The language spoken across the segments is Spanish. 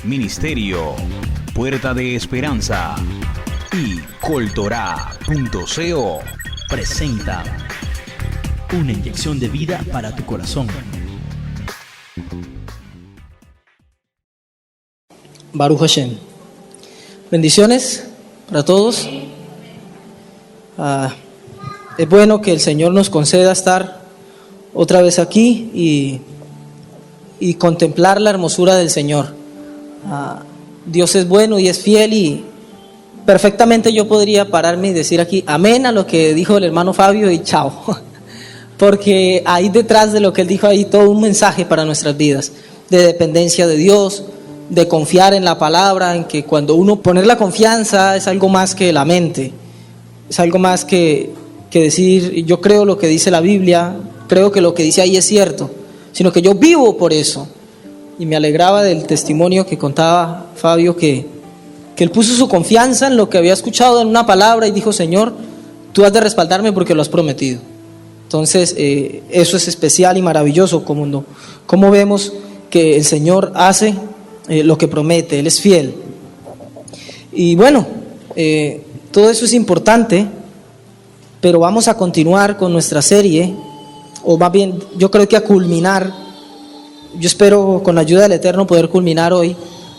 Ministerio Puerta de Esperanza y Coltorá.co presenta una inyección de vida para tu corazón. Baruch Hashem. Bendiciones para todos. Es bueno que el Señor nos conceda estar otra vez aquí y contemplar la hermosura del Señor. Dios es bueno y es fiel, y perfectamente yo podría pararme y decir aquí amén a lo que dijo el hermano Fabio y chao, porque ahí detrás de lo que él dijo hay todo un mensaje para nuestras vidas, de dependencia de Dios, de confiar en la palabra, en que cuando uno poner la confianza es algo más que la mente, es algo más que decir yo creo lo que dice la Biblia, creo que lo que dice ahí es cierto, sino que yo vivo por eso. Y me alegraba del testimonio que contaba Fabio, que él puso su confianza en lo que había escuchado en una palabra y dijo: Señor, tú has de respaldarme porque lo has prometido. Entonces eso es especial y maravilloso, como vemos que el Señor hace lo que promete, Él es fiel. Y bueno, todo eso es importante, pero vamos a continuar con nuestra serie, o más bien yo creo que a culminar. Yo espero con la ayuda del Eterno poder culminar hoy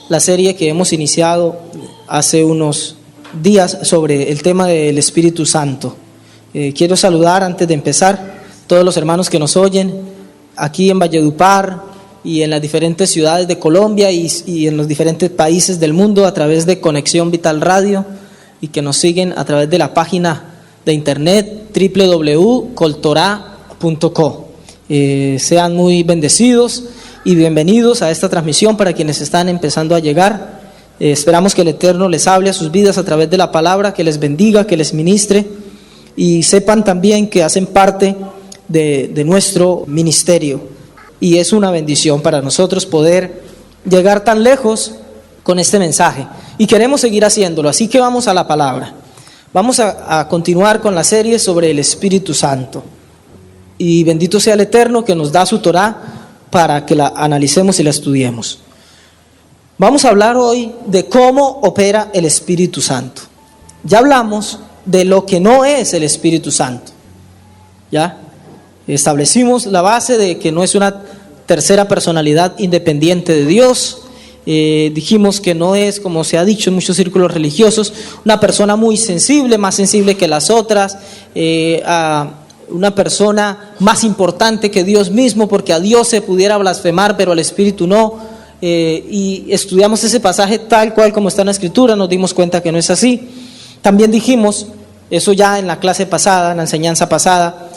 la serie que hemos iniciado hace unos días sobre el tema del Espíritu Santo. Quiero saludar antes de empezar todos los hermanos que nos oyen aquí en Valledupar y en las diferentes ciudades de Colombia y en los diferentes países del mundo a través de Conexión Vital Radio, y que nos siguen a través de la página de internet www.coltorá.co. Sean muy bendecidos y bienvenidos a esta transmisión para quienes están empezando a llegar. Esperamos que el Eterno les hable a sus vidas a través de la palabra, que les bendiga, que les ministre, y sepan también que hacen parte de nuestro ministerio, y es una bendición para nosotros poder llegar tan lejos con este mensaje, y queremos seguir haciéndolo. Así que vamos a la palabra. Vamos a continuar con la serie sobre el Espíritu Santo, y bendito sea el Eterno que nos da su Torá para que la analicemos y la estudiemos. Vamos a hablar hoy de cómo opera el Espíritu Santo. Ya hablamos de lo que no es el Espíritu Santo. Ya establecimos la base de que no es una tercera personalidad independiente de Dios. Dijimos que no es, como se ha dicho en muchos círculos religiosos, una persona muy sensible, más sensible que las otras, una persona más importante que Dios mismo, porque a Dios se pudiera blasfemar, pero al Espíritu no. Y estudiamos ese pasaje tal cual como está en la Escritura, nos dimos cuenta que no es así. También dijimos, eso ya en la clase pasada, en la enseñanza pasada,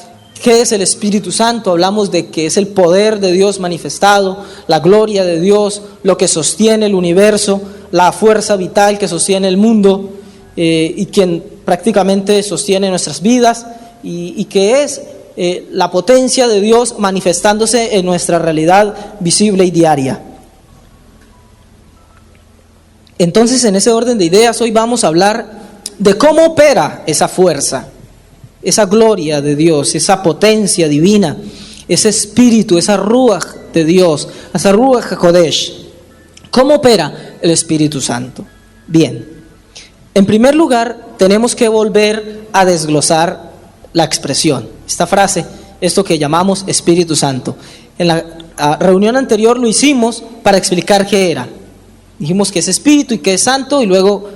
¿qué es el Espíritu Santo? Hablamos de que es el poder de Dios manifestado, la gloria de Dios, lo que sostiene el universo, la fuerza vital que sostiene el mundo, y quien prácticamente sostiene nuestras vidas, y que es la potencia de Dios manifestándose en nuestra realidad visible y diaria. Entonces, en ese orden de ideas, hoy vamos a hablar de cómo opera esa fuerza, esa gloria de Dios, esa potencia divina, ese espíritu, esa ruaj de Dios, esa ruaj HaKodesh. ¿Cómo opera el Espíritu Santo? Bien, en primer lugar, tenemos que volver a desglosar la expresión, esta frase, esto que llamamos Espíritu Santo. En la reunión anterior lo hicimos para explicar qué era. Dijimos que es Espíritu y que es Santo, y luego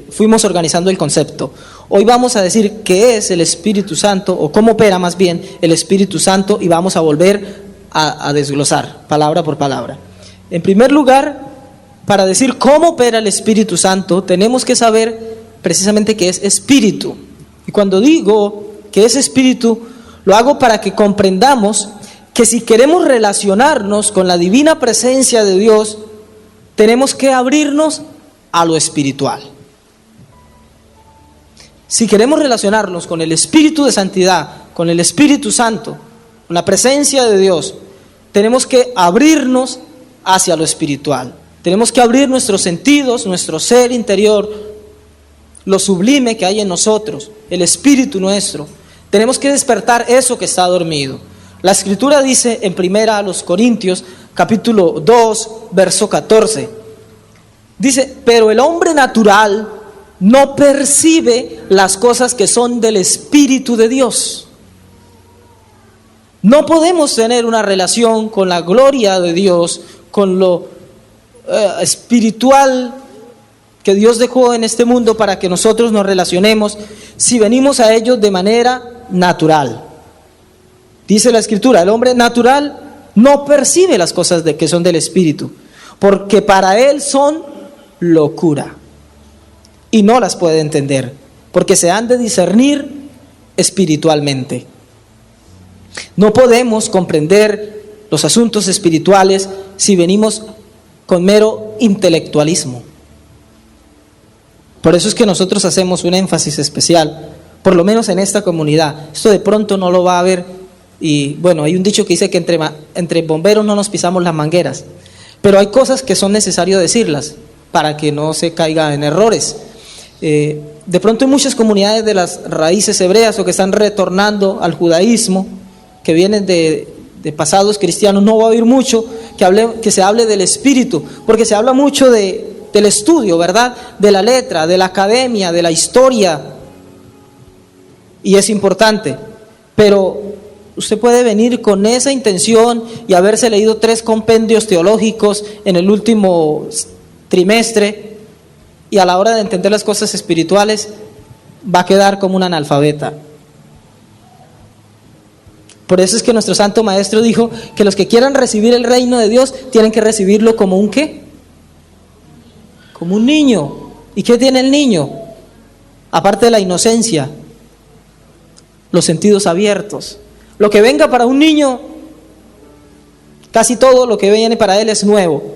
fuimos organizando el concepto. Hoy vamos a decir qué es el Espíritu Santo, o cómo opera más bien el Espíritu Santo, y vamos a volver a desglosar palabra por palabra. En primer lugar, para decir cómo opera el Espíritu Santo, tenemos que saber precisamente qué es Espíritu. Y cuando digo que es Espíritu, lo hago para que comprendamos que si queremos relacionarnos con la divina presencia de Dios, tenemos que abrirnos a lo espiritual. Si queremos relacionarnos con el Espíritu de Santidad, con el Espíritu Santo, con la presencia de Dios, tenemos que abrirnos hacia lo espiritual. Tenemos que abrir nuestros sentidos, nuestro ser interior, lo sublime que hay en nosotros, el espíritu nuestro. Tenemos que despertar eso que está dormido. La Escritura dice en 1 Corintios capítulo 2, verso 14. Dice, pero el hombre natural no percibe las cosas que son del Espíritu de Dios. No podemos tener una relación con la gloria de Dios, con lo espiritual que Dios dejó en este mundo para que nosotros nos relacionemos, si venimos a ellos de manera natural. Dice la Escritura, el hombre natural no percibe las cosas que son del Espíritu, porque para él son locura y no las puede entender, porque se han de discernir espiritualmente. No podemos comprender los asuntos espirituales si venimos con mero intelectualismo. Por eso es que nosotros hacemos un énfasis especial, por lo menos en esta comunidad. Esto de pronto no lo va a ver, y bueno, hay un dicho que dice que entre bomberos no nos pisamos las mangueras, pero hay cosas que son necesario decirlas para que no se caiga en errores. De pronto hay muchas comunidades de las raíces hebreas o que están retornando al judaísmo, que vienen de pasados cristianos. No va a oír mucho que se hable del espíritu, porque se habla mucho del estudio, ¿verdad? De la letra, de la academia, de la historia, y es importante, pero usted puede venir con esa intención y haberse leído 3 compendios teológicos en el último trimestre, y a la hora de entender las cosas espirituales va a quedar como un analfabeta. Por eso es que nuestro Santo Maestro dijo que los que quieran recibir el reino de Dios tienen que recibirlo como un ¿qué? Como un niño. ¿Y qué tiene el niño? Aparte de la inocencia, los sentidos abiertos. Lo que venga para un niño, casi todo lo que viene para él es nuevo.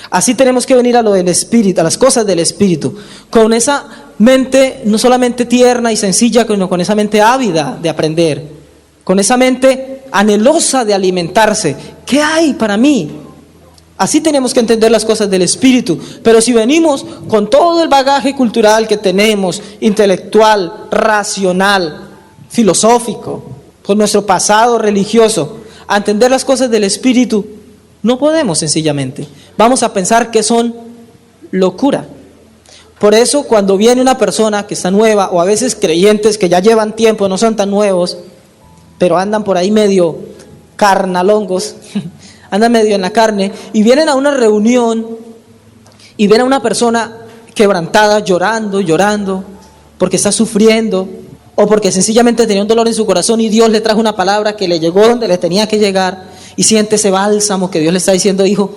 Así tenemos que venir a lo del Espíritu, a las cosas del Espíritu, con esa mente no solamente tierna y sencilla, sino con esa mente ávida de aprender, con esa mente anhelosa de alimentarse. ¿Qué hay para mí? Así tenemos que entender las cosas del Espíritu. Pero si venimos con todo el bagaje cultural que tenemos, intelectual, racional, filosófico, con nuestro pasado religioso, a entender las cosas del Espíritu, no podemos sencillamente. Vamos a pensar que son locura. Por eso cuando viene una persona que está nueva, o a veces creyentes que ya llevan tiempo, no son tan nuevos, pero andan por ahí medio carnalongos, andan medio en la carne, y vienen a una reunión y ven a una persona quebrantada, llorando, porque está sufriendo, o porque sencillamente tenía un dolor en su corazón y Dios le trajo una palabra que le llegó donde le tenía que llegar, y siente ese bálsamo que Dios le está diciendo: hijo,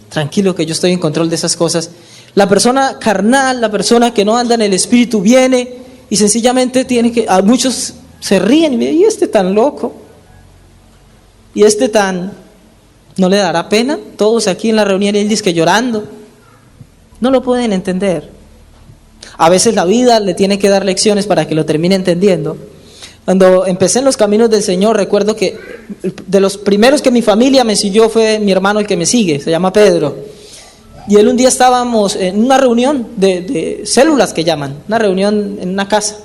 tranquilo que yo estoy en control de esas cosas. La persona carnal, la persona que no anda en el Espíritu, viene y sencillamente a muchos se ríen y me dicen: ¿y este tan loco? ¿Y este tan... no le dará pena? Todos aquí en la reunión y él dice que llorando. No lo pueden entender. A veces la vida le tiene que dar lecciones para que lo termine entendiendo. Cuando empecé en los caminos del Señor, recuerdo que de los primeros que mi familia me siguió fue mi hermano, el que me sigue, se llama Pedro. Y él un día estábamos en una reunión de células que llaman, una reunión en una casa.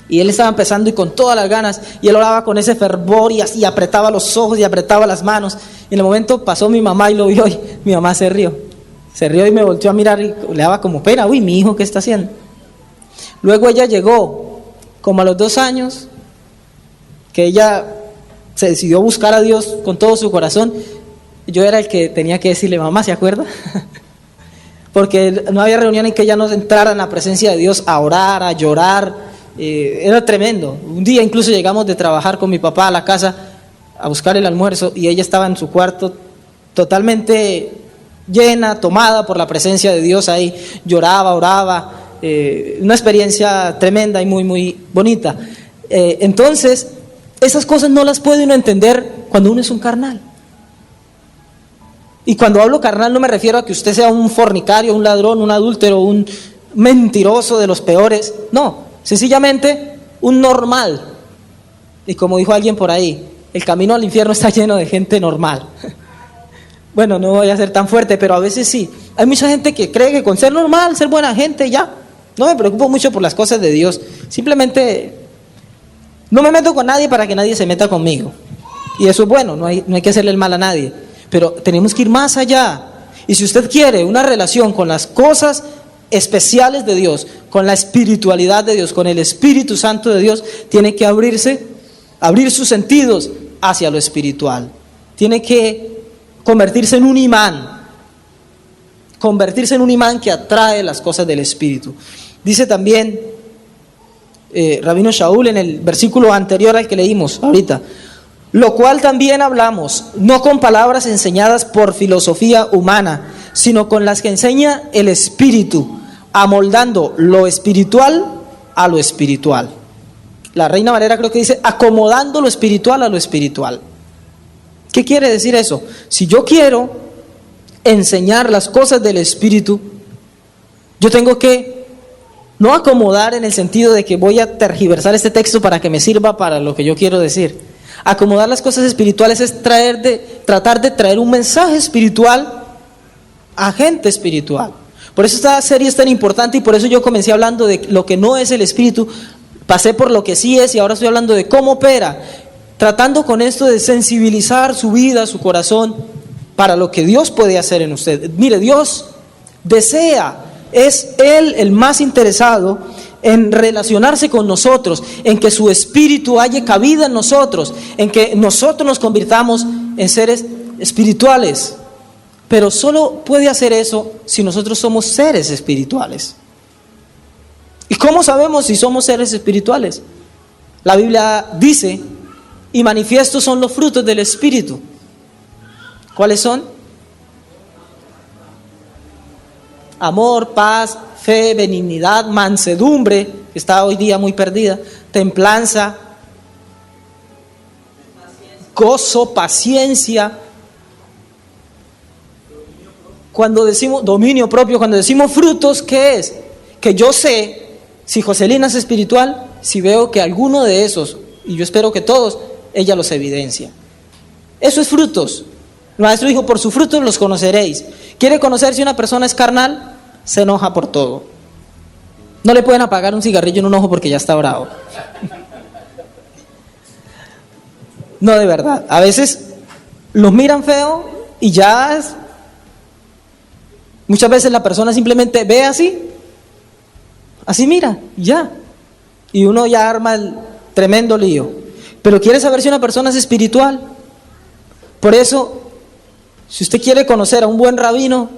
Y él estaba empezando y con todas las ganas, y él oraba con ese fervor y así apretaba los ojos y apretaba las manos. Y en el momento pasó mi mamá y lo vio, y mi mamá se rió y me volteó a mirar y le daba como pena: uy, mi hijo, ¿qué está haciendo? Luego ella llegó, como a los 2 años, que ella se decidió buscar a Dios con todo su corazón. Yo era el que tenía que decirle: mamá, ¿se acuerda? Porque no había reunión en que ella no entrara en la presencia de Dios a orar, a llorar. Era tremendo. Un día incluso llegamos de trabajar con mi papá a la casa a buscar el almuerzo, y ella estaba en su cuarto totalmente llena, tomada por la presencia de Dios ahí. Lloraba, oraba. Una experiencia tremenda y muy, muy bonita. Entonces, esas cosas no las puede uno entender cuando uno es un carnal. Y cuando hablo carnal no me refiero a que usted sea un fornicario, un ladrón, un adúltero, un mentiroso de los peores. No, sencillamente un normal. Y como dijo alguien por ahí, el camino al infierno está lleno de gente normal. Bueno, no voy a ser tan fuerte, pero a veces sí. Hay mucha gente que cree que con ser normal, ser buena gente, ya. No me preocupo mucho por las cosas de Dios. Simplemente no me meto con nadie para que nadie se meta conmigo. Y eso es bueno, no hay que hacerle el mal a nadie. Pero tenemos que ir más allá. Y si usted quiere una relación con las cosas especiales de Dios, con la espiritualidad de Dios, con el Espíritu Santo de Dios, tiene que abrir sus sentidos hacia lo espiritual. Tiene que convertirse en un imán que atrae las cosas del Espíritu. Dice también Rabino Shaul en el versículo anterior al que leímos ahorita: lo cual también hablamos, no con palabras enseñadas por filosofía humana, sino con las que enseña el Espíritu, amoldando lo espiritual a lo espiritual. La Reina Valera creo que dice acomodando lo espiritual a lo espiritual. ¿Qué quiere decir eso? Si yo quiero enseñar las cosas del Espíritu, yo tengo que no acomodar en el sentido de que voy a tergiversar este texto para que me sirva para lo que yo quiero decir. Acomodar las cosas espirituales es tratar de traer un mensaje espiritual a gente espiritual. Por eso esta serie es tan importante y por eso yo comencé hablando de lo que no es el Espíritu, pasé por lo que sí es y ahora estoy hablando de cómo opera, tratando con esto de sensibilizar su vida, su corazón, para lo que Dios puede hacer en usted. Mire, Dios desea, es Él el más interesado en relacionarse con nosotros, en que su Espíritu halle cabida en nosotros, en que nosotros nos convirtamos en seres espirituales. Pero solo puede hacer eso si nosotros somos seres espirituales. ¿Y cómo sabemos si somos seres espirituales? La Biblia dice, y manifiestos son los frutos del Espíritu. ¿Cuáles son? Amor, paz, fe, benignidad, mansedumbre, que está hoy día muy perdida, templanza, gozo, paciencia. Cuando decimos dominio propio, cuando decimos frutos, ¿qué es? Que yo sé si Joselina es espiritual, si veo que alguno de esos, y yo espero que todos, ella los evidencia. Eso es frutos. El maestro dijo, por sus frutos los conoceréis. ¿Quiere conocer si una persona es carnal? Se enoja por todo. No le pueden apagar un cigarrillo en un ojo porque ya está bravo. No, de verdad. A veces los miran feo y ya muchas veces la persona simplemente ve así mira, ya. Y uno ya arma el tremendo lío. Pero quiere saber si una persona es espiritual. Por eso, si usted quiere conocer a un buen rabino,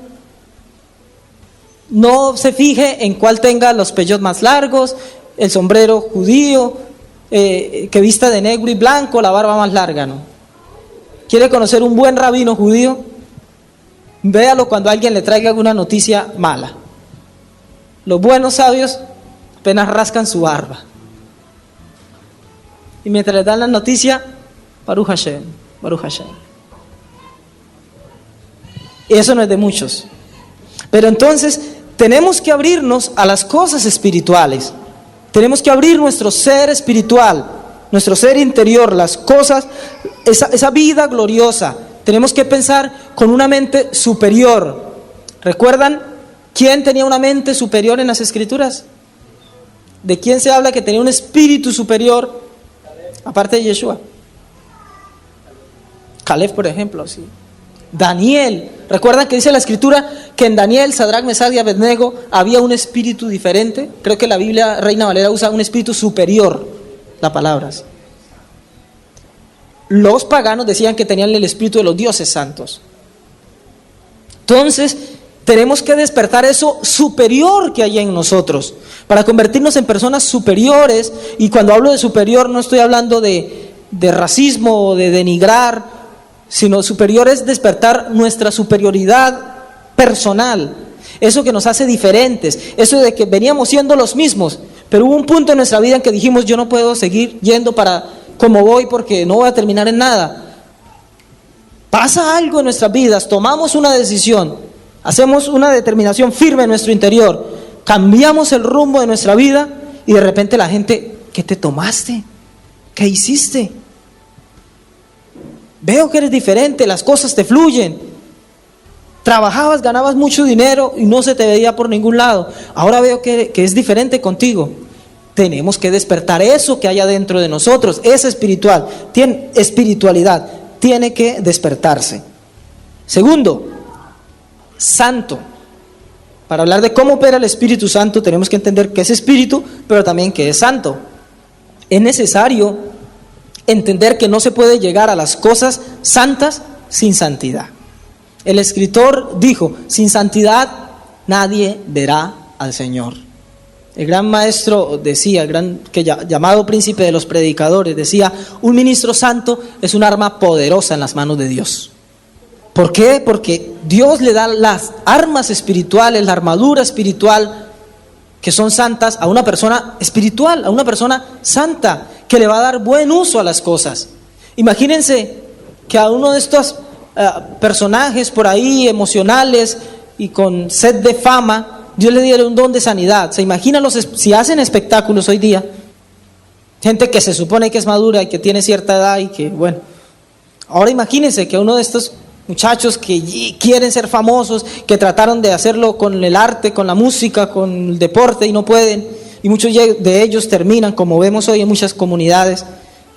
no se fije en cuál tenga los pechos más largos, el sombrero judío, que vista de negro y blanco, la barba más larga, ¿no? ¿Quiere conocer un buen rabino judío? Véalo cuando alguien le traiga alguna noticia mala. Los buenos sabios apenas rascan su barba. Y mientras les dan la noticia, Baruch Hashem, Baruch Hashem. Y eso no es de muchos. Pero entonces tenemos que abrirnos a las cosas espirituales. Tenemos que abrir nuestro ser espiritual, nuestro ser interior, las cosas, esa vida gloriosa. Tenemos que pensar con una mente superior. ¿Recuerdan quién tenía una mente superior en las Escrituras? ¿De quién se habla que tenía un espíritu superior? Aparte de Yeshua. Caleb, por ejemplo, sí. Daniel. ¿Recuerdan que dice la Escritura que en Daniel, Sadrach, Mesach y Abednego había un espíritu diferente? Creo que la Biblia Reina Valera usa un espíritu superior, la palabra. ¿Sí? Los paganos decían que tenían el espíritu de los dioses santos. Entonces, tenemos que despertar eso superior que hay en nosotros, para convertirnos en personas superiores. Y cuando hablo de superior no estoy hablando de racismo o de denigrar, sino superior es despertar nuestra superioridad personal, eso que nos hace diferentes, eso de que veníamos siendo los mismos, pero hubo un punto en nuestra vida en que dijimos, yo no puedo seguir yendo para como voy porque no voy a terminar en nada. Pasa algo en nuestras vidas, tomamos una decisión, hacemos una determinación firme en nuestro interior, cambiamos el rumbo de nuestra vida y de repente la gente, ¿qué te tomaste? ¿Qué hiciste? Veo que eres diferente, las cosas te fluyen. Trabajabas, ganabas mucho dinero y no se te veía por ningún lado. Ahora veo que es diferente contigo. Tenemos que despertar eso que hay adentro de nosotros, esa espiritualidad tiene que despertarse. Segundo, santo. Para hablar de cómo opera el Espíritu Santo, tenemos que entender que es Espíritu, pero también que es santo. Es necesario entender que no se puede llegar a las cosas santas sin santidad. El escritor dijo, sin santidad nadie verá al Señor. El gran maestro decía, llamado príncipe de los predicadores, decía, un ministro santo es un arma poderosa en las manos de Dios. ¿Por qué? Porque Dios le da las armas espirituales, la armadura espiritual, que son santas, a una persona espiritual, a una persona santa, que le va a dar buen uso a las cosas. Imagínense que a uno de estos personajes por ahí emocionales y con sed de fama, Dios le diera un don de sanidad. ¿Se imaginan si hacen espectáculos hoy día? Gente que se supone que es madura y que tiene cierta edad y que, bueno. Ahora imagínense que uno de estos muchachos que quieren ser famosos, que trataron de hacerlo con el arte, con la música, con el deporte y no pueden, y muchos de ellos terminan, como vemos hoy en muchas comunidades,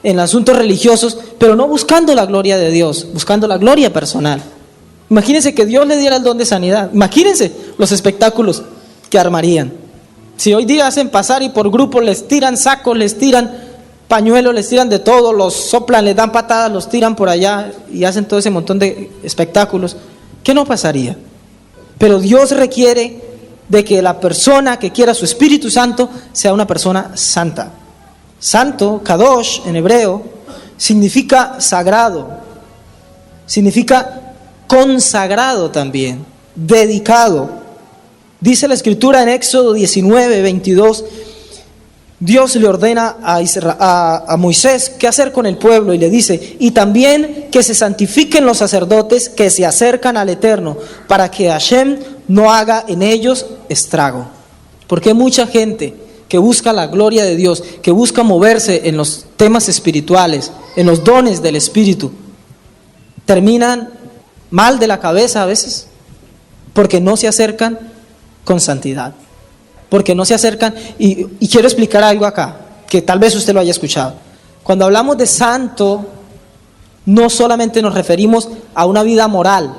en asuntos religiosos, pero no buscando la gloria de Dios, buscando la gloria personal. Imagínense que Dios le diera el don de sanidad. Imagínense los espectáculos que armarían. Si hoy día hacen pasar y por grupos les tiran sacos, les tiran pañuelos, les tiran de todo, los soplan, les dan patadas, los tiran por allá y hacen todo ese montón de espectáculos, ¿qué no pasaría? Pero Dios requiere de que la persona que quiera su Espíritu Santo sea una persona santa. Santo, kadosh en hebreo, significa sagrado, significa consagrado también, dedicado. Dice la Escritura en Éxodo 19:22, Dios le ordena a Moisés qué hacer con el pueblo y le dice, y también que se santifiquen los sacerdotes que se acercan al Eterno, para que Hashem no haga en ellos estrago. Porque hay mucha gente que busca la gloria de Dios, que busca moverse en los temas espirituales, en los dones del Espíritu, terminan mal de la cabeza a veces, porque no se acercan con santidad. Porque no se acercan, y quiero explicar algo acá, que tal vez usted lo haya escuchado. Cuando hablamos de santo, no solamente nos referimos a una vida moral,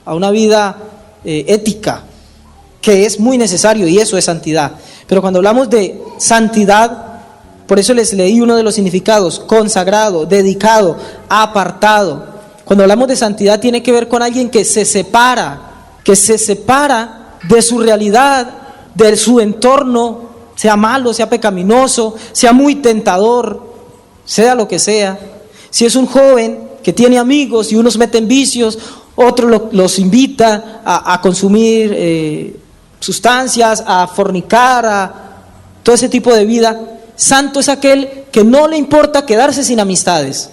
a una vida ética, que es muy necesario, y eso es santidad. Pero cuando hablamos de santidad, por eso les leí uno de los significados, consagrado, dedicado, apartado. Cuando hablamos de santidad tiene que ver con alguien que se separa de su realidad, de su entorno, sea malo, sea pecaminoso, sea muy tentador, sea lo que sea. Si es un joven que tiene amigos y unos meten vicios, otros los invita a consumir sustancias, a fornicar, a todo ese tipo de vida. Santo es aquel que no le importa quedarse sin amistades,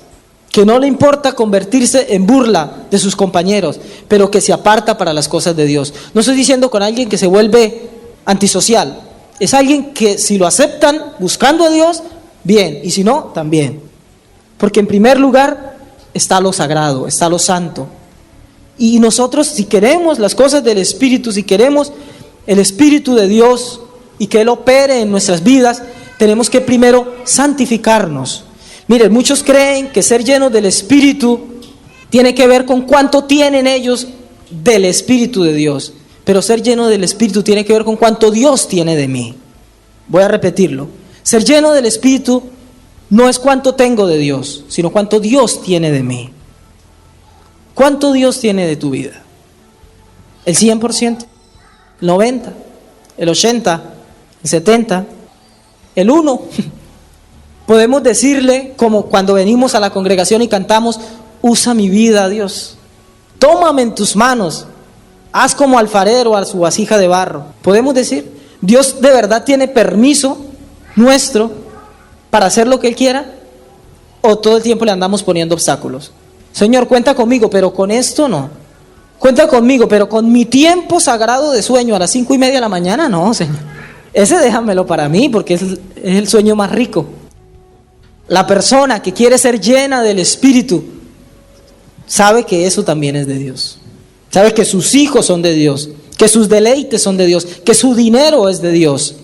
que no le importa convertirse en burla de sus compañeros, pero que se aparta para las cosas de Dios. No estoy diciendo con alguien que se vuelve antisocial, es alguien que si lo aceptan buscando a Dios, bien, y si no, también. Porque en primer lugar está lo sagrado, está lo santo. Y nosotros, si queremos las cosas del Espíritu, si queremos el Espíritu de Dios y que Él opere en nuestras vidas, tenemos que primero santificarnos. Miren, muchos creen que ser llenos del Espíritu tiene que ver con cuánto tienen ellos del Espíritu de Dios. Pero ser lleno del Espíritu tiene que ver con cuánto Dios tiene de mí. Voy a repetirlo. Ser lleno del Espíritu no es cuánto tengo de Dios, sino cuánto Dios tiene de mí. ¿Cuánto Dios tiene de tu vida? ¿El 100%? ¿El 90%? ¿El 80%? ¿El 70%? ¿El 1%? Podemos decirle, como cuando venimos a la congregación y cantamos, usa mi vida, Dios. Tómame en tus manos. Haz como alfarero a su vasija de barro. Podemos decir, Dios de verdad tiene permiso nuestro para hacer lo que Él quiera, o todo el tiempo le andamos poniendo obstáculos. Señor, cuenta conmigo, pero con esto no. Cuenta conmigo, pero con mi tiempo sagrado de sueño a las 5:30 de la mañana, no, Señor. Ese déjamelo para mí, porque es el sueño más rico. La persona que quiere ser llena del Espíritu sabe que eso también es de Dios. Sabe que sus hijos son de Dios, que sus deleites son de Dios, que su dinero es de Dios,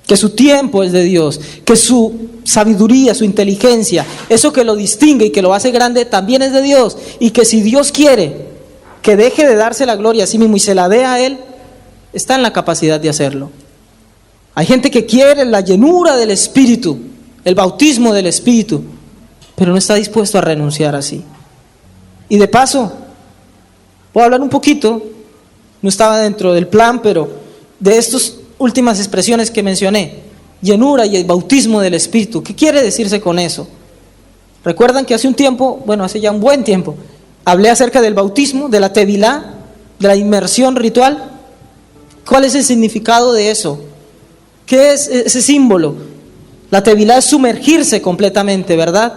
que su tiempo es de Dios, que su sabiduría, su inteligencia, eso que lo distingue y que lo hace grande también es de Dios, y que si Dios quiere que deje de darse la gloria a sí mismo y se la dé a Él, está en la capacidad de hacerlo. Hay gente que quiere la llenura del Espíritu, el bautismo del Espíritu, pero no está dispuesto a renunciar así. Y de paso, voy a hablar un poquito, no estaba dentro del plan, pero de estas últimas expresiones que mencioné, llenura y el bautismo del Espíritu. ¿Qué quiere decirse con eso? Recuerdan que hace un tiempo, hace ya un buen tiempo, hablé acerca del bautismo, de la tevilá, de la inmersión ritual. ¿Cuál es el significado de eso? ¿Qué es ese símbolo? La tevilá es sumergirse completamente, ¿verdad?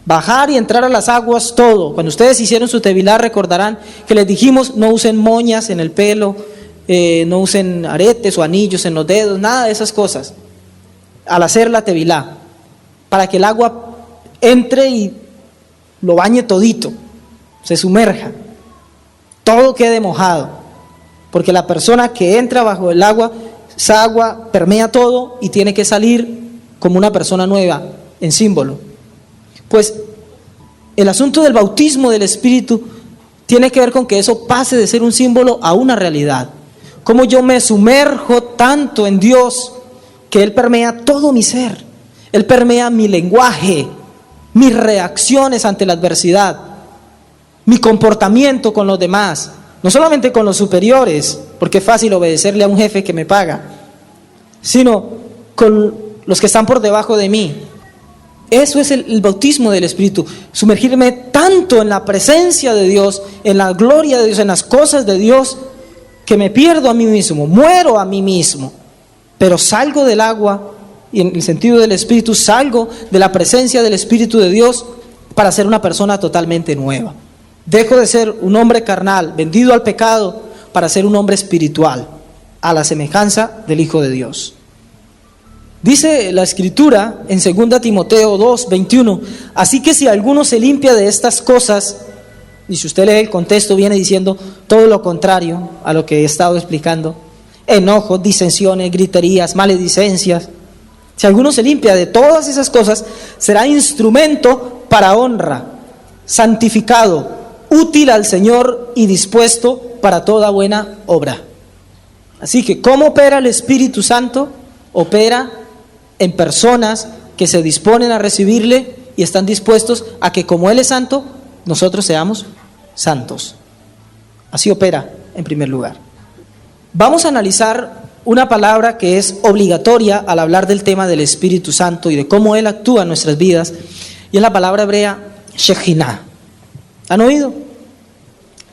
Bajar y entrar a las aguas, todo. Cuando ustedes hicieron su tevilá recordarán que les dijimos no usen moñas en el pelo, no usen aretes o anillos en los dedos, nada de esas cosas. Al hacer la tevilá, para que el agua entre y lo bañe todito, se sumerja, todo quede mojado, porque la persona que entra bajo el agua, esa agua permea todo y tiene que salir como una persona nueva, en símbolo. Pues el asunto del bautismo del Espíritu tiene que ver con que eso pase de ser un símbolo a una realidad. Como yo me sumerjo tanto en Dios que Él permea todo mi ser, Él permea mi lenguaje, mis reacciones ante la adversidad, mi comportamiento con los demás, no solamente con los superiores, porque es fácil obedecerle a un jefe que me paga, sino con los que están por debajo de mí. Eso es el bautismo del Espíritu, sumergirme tanto en la presencia de Dios, en la gloria de Dios, en las cosas de Dios, que me pierdo a mí mismo, muero a mí mismo, pero salgo del agua y en el sentido del Espíritu salgo de la presencia del Espíritu de Dios para ser una persona totalmente nueva. Dejo de ser un hombre carnal, vendido al pecado, para ser un hombre espiritual, a la semejanza del Hijo de Dios. Dice la Escritura en 2 Timoteo 2:21, así que si alguno se limpia de estas cosas, y si usted lee el contexto viene diciendo todo lo contrario a lo que he estado explicando, enojos, disensiones, griterías, maledicencias, si alguno se limpia de todas esas cosas, será instrumento para honra, santificado, útil al Señor y dispuesto para toda buena obra. Así que, ¿cómo opera el Espíritu Santo? Opera en personas que se disponen a recibirle y están dispuestos a que como Él es santo, nosotros seamos santos. Así opera en primer lugar. Vamos a analizar una palabra que es obligatoria al hablar del tema del Espíritu Santo y de cómo Él actúa en nuestras vidas, y es la palabra hebrea Shekhinah. ¿Han oído?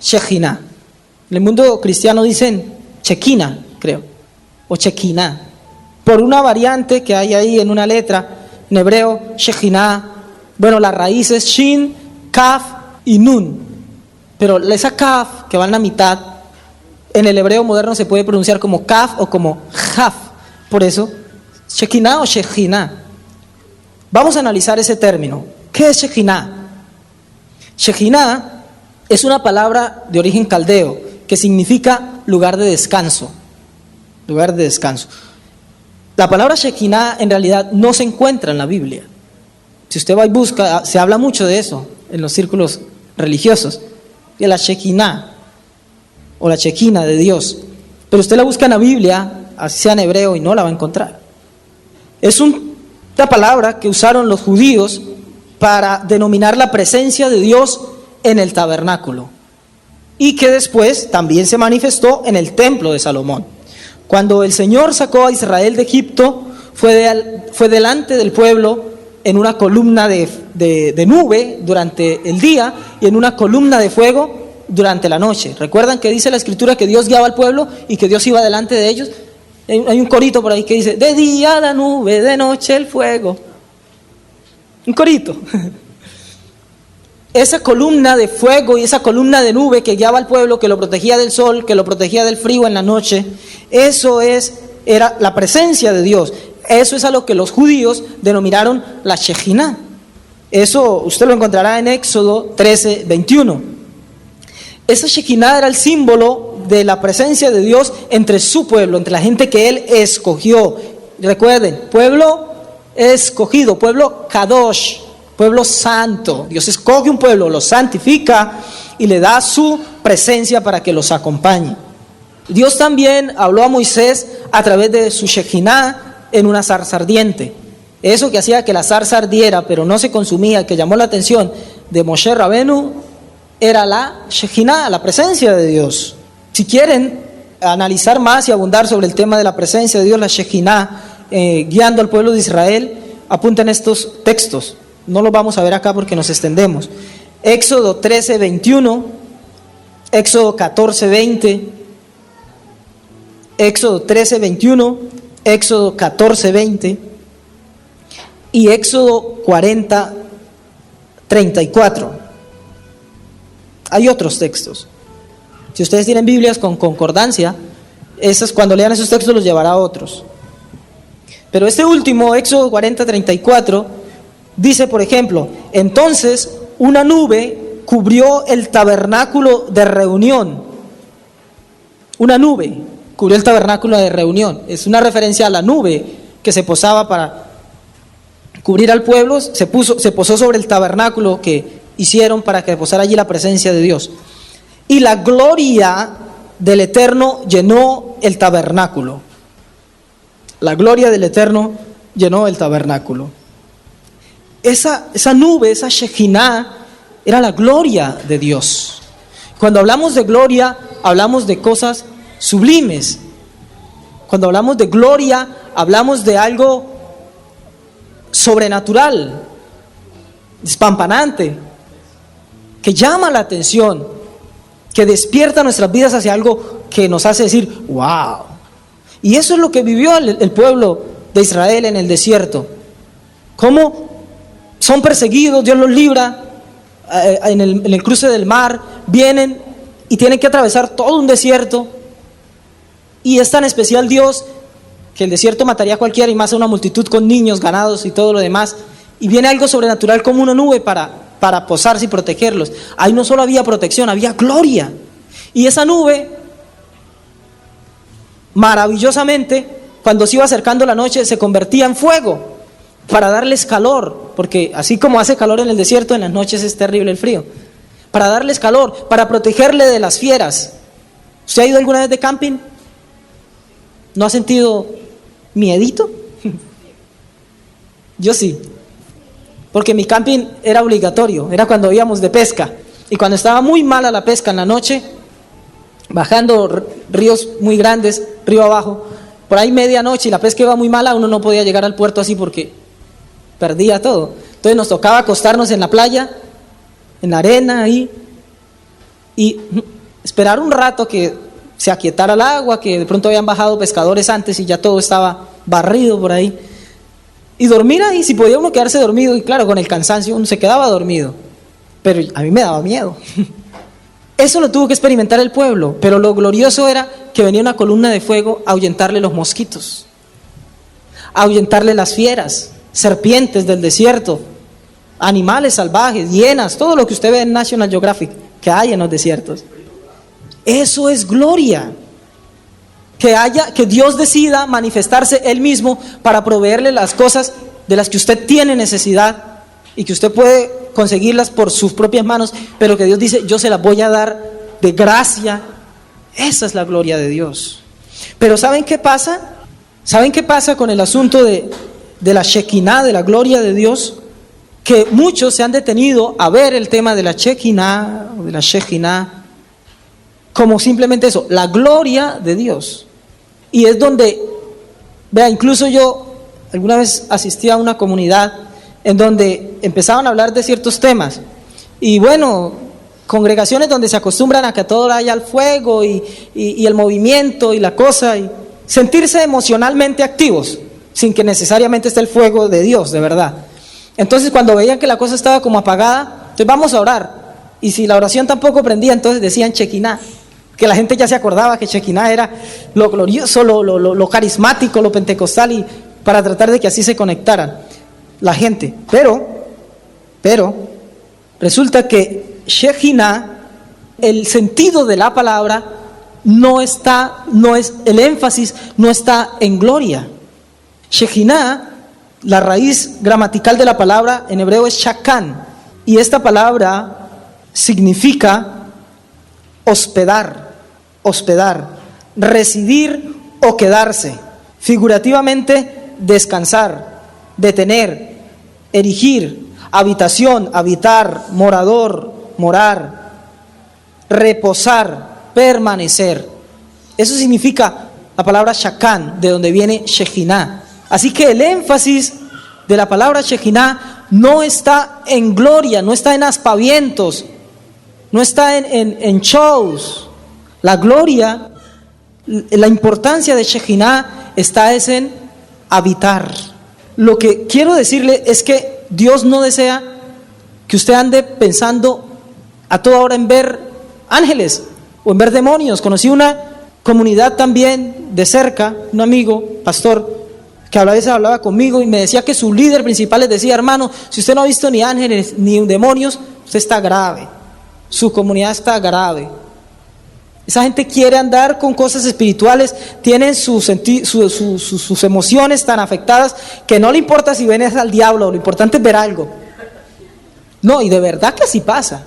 Shekhinah. En el mundo cristiano dicen Shekinah, creo, o Shekinah, por una variante que hay ahí en una letra, en hebreo, Shekhinah. La raíz es Shin, Kaf y Nun, pero esa Kaf que va en la mitad, en el hebreo moderno se puede pronunciar como Kaf o como Jaf, por eso, Shekinah o Shekhinah. Vamos a analizar ese término. ¿Qué es Shekhinah? Shekhinah es una palabra de origen caldeo que significa lugar de descanso. Lugar de descanso. La palabra Shekhinah en realidad no se encuentra en la Biblia. Si usted va y busca, se habla mucho de eso en los círculos religiosos, de la Shekhinah o la Shekinah de Dios. Pero usted la busca en la Biblia, así sea en hebreo, y no la va a encontrar. Es una palabra que usaron los judíos para denominar la presencia de Dios en el tabernáculo y que después también se manifestó en el templo de Salomón. Cuando el Señor sacó a Israel de Egipto, fue delante del pueblo en una columna de nube durante el día y en una columna de fuego durante la noche. ¿Recuerdan que dice la Escritura que Dios guiaba al pueblo y que Dios iba delante de ellos? Hay un corito por ahí que dice, de día la nube, de noche el fuego. Un corito. Esa columna de fuego y esa columna de nube que guiaba al pueblo, que lo protegía del sol, que lo protegía del frío en la noche, era la presencia de Dios. Eso es a lo que los judíos denominaron la Shekhinah. Eso usted lo encontrará en Éxodo 13:21. Esa Shekhinah era el símbolo de la presencia de Dios entre su pueblo, entre la gente que Él escogió. Recuerden, pueblo escogido, pueblo Kadosh, pueblo santo. Dios escoge un pueblo, lo santifica y le da su presencia para que los acompañe. Dios también habló a Moisés a través de su Shekinah en una zarza ardiente. Eso que hacía que la zarza ardiera pero no se consumía, que llamó la atención de Moshe Rabenu, era la Shekinah, la presencia de Dios. Si quieren analizar más y abundar sobre el tema de la presencia de Dios, la Shekinah, guiando al pueblo de Israel, apunten estos textos. No los vamos a ver acá porque nos extendemos. Éxodo 13:21, Éxodo 14:20, Éxodo 13:21, Éxodo 14:20 y Éxodo 40:34. Hay otros textos. Si ustedes tienen Biblias con concordancia, cuando lean esos textos los llevará a otros. Pero este último, Éxodo 40:34, dice, por ejemplo, entonces una nube cubrió el tabernáculo de reunión. Una nube cubrió el tabernáculo de reunión. Es una referencia a la nube que se posaba para cubrir al pueblo, se posó sobre el tabernáculo que hicieron para que posara allí la presencia de Dios. Y la gloria del Eterno llenó el tabernáculo. La gloria del Eterno llenó el tabernáculo. Esa nube, esa Shekinah, era la gloria de Dios. Cuando hablamos de gloria, hablamos de cosas sublimes. Cuando hablamos de gloria, hablamos de algo sobrenatural, despampanante, que llama la atención, que despierta nuestras vidas hacia algo que nos hace decir, wow. Y eso es lo que vivió el pueblo de Israel en el desierto. Cómo son perseguidos, Dios los libra en el cruce del mar, vienen y tienen que atravesar todo un desierto. Y es tan especial Dios que el desierto mataría a cualquiera y más a una multitud con niños, ganados y todo lo demás. Y viene algo sobrenatural como una nube para posarse y protegerlos. Ahí no solo había protección, había gloria. Y esa nube, maravillosamente, cuando se iba acercando la noche, se convertía en fuego para darles calor, porque así como hace calor en el desierto, en las noches es terrible el frío. Para darles calor, para protegerle de las fieras. ¿Usted ha ido alguna vez de camping? ¿No ha sentido miedito? Yo sí, porque mi camping era obligatorio, era cuando íbamos de pesca, y cuando estaba muy mala la pesca en la noche, bajando ríos muy grandes, río abajo, por ahí medianoche y la pesca iba muy mala, uno no podía llegar al puerto así porque perdía todo. Entonces nos tocaba acostarnos en la playa, en la arena ahí, y esperar un rato que se aquietara el agua, que de pronto habían bajado pescadores antes y ya todo estaba barrido por ahí, y dormir ahí, si podía uno quedarse dormido, y claro, con el cansancio uno se quedaba dormido, pero a mí me daba miedo. Eso lo tuvo que experimentar el pueblo, pero lo glorioso era que venía una columna de fuego a ahuyentarle los mosquitos, a ahuyentarle las fieras, serpientes del desierto, animales salvajes, hienas, todo lo que usted ve en National Geographic que hay en los desiertos. Eso es gloria. Que Dios decida manifestarse Él mismo para proveerle las cosas de las que usted tiene necesidad y que usted puede conseguirlas por sus propias manos, pero que Dios dice, yo se las voy a dar de gracia. Esa es la gloria de Dios. Pero ¿saben qué pasa? ¿Saben qué pasa con el asunto de la Shekinah, de la gloria de Dios? Que muchos se han detenido a ver el tema de la Shekinah, o de la Shekinah, como simplemente eso, la gloria de Dios. Y es donde, vea, incluso yo alguna vez asistí a una comunidad en donde empezaban a hablar de ciertos temas. Y bueno, congregaciones donde se acostumbran a que todo haya el fuego y el movimiento y la cosa, y sentirse emocionalmente activos, sin que necesariamente esté el fuego de Dios, de verdad. Entonces cuando veían que la cosa estaba como apagada, entonces vamos a orar. Y si la oración tampoco prendía, entonces decían Shekinah. Que la gente ya se acordaba que Shekinah era lo glorioso, lo carismático, lo pentecostal, y para tratar de que así se conectaran la gente. Pero resulta que Shekinah, el sentido de la palabra el énfasis no está en gloria. Shekinah, la raíz gramatical de la palabra en hebreo es shakan, y esta palabra significa hospedar, residir o quedarse. Figurativamente, descansar, detener, erigir, habitación, habitar, morador, morar, reposar, permanecer. Eso significa la palabra Shakán, de donde viene Shekinah. Así que el énfasis de la palabra Shekinah no está en gloria, no está en aspavientos, no está en shows. La gloria, la importancia de Shekinah está en habitar. Lo que quiero decirle es que Dios no desea que usted ande pensando a toda hora en ver ángeles o en ver demonios. Conocí una comunidad también de cerca, un amigo, pastor, que a veces hablaba conmigo y me decía que su líder principal les decía: hermano, si usted no ha visto ni ángeles ni demonios, usted está grave, su comunidad está grave. Esa gente quiere andar con cosas espirituales, tienen sus emociones tan afectadas que no le importa si ven al diablo, lo importante es ver algo. No, y de verdad que así pasa.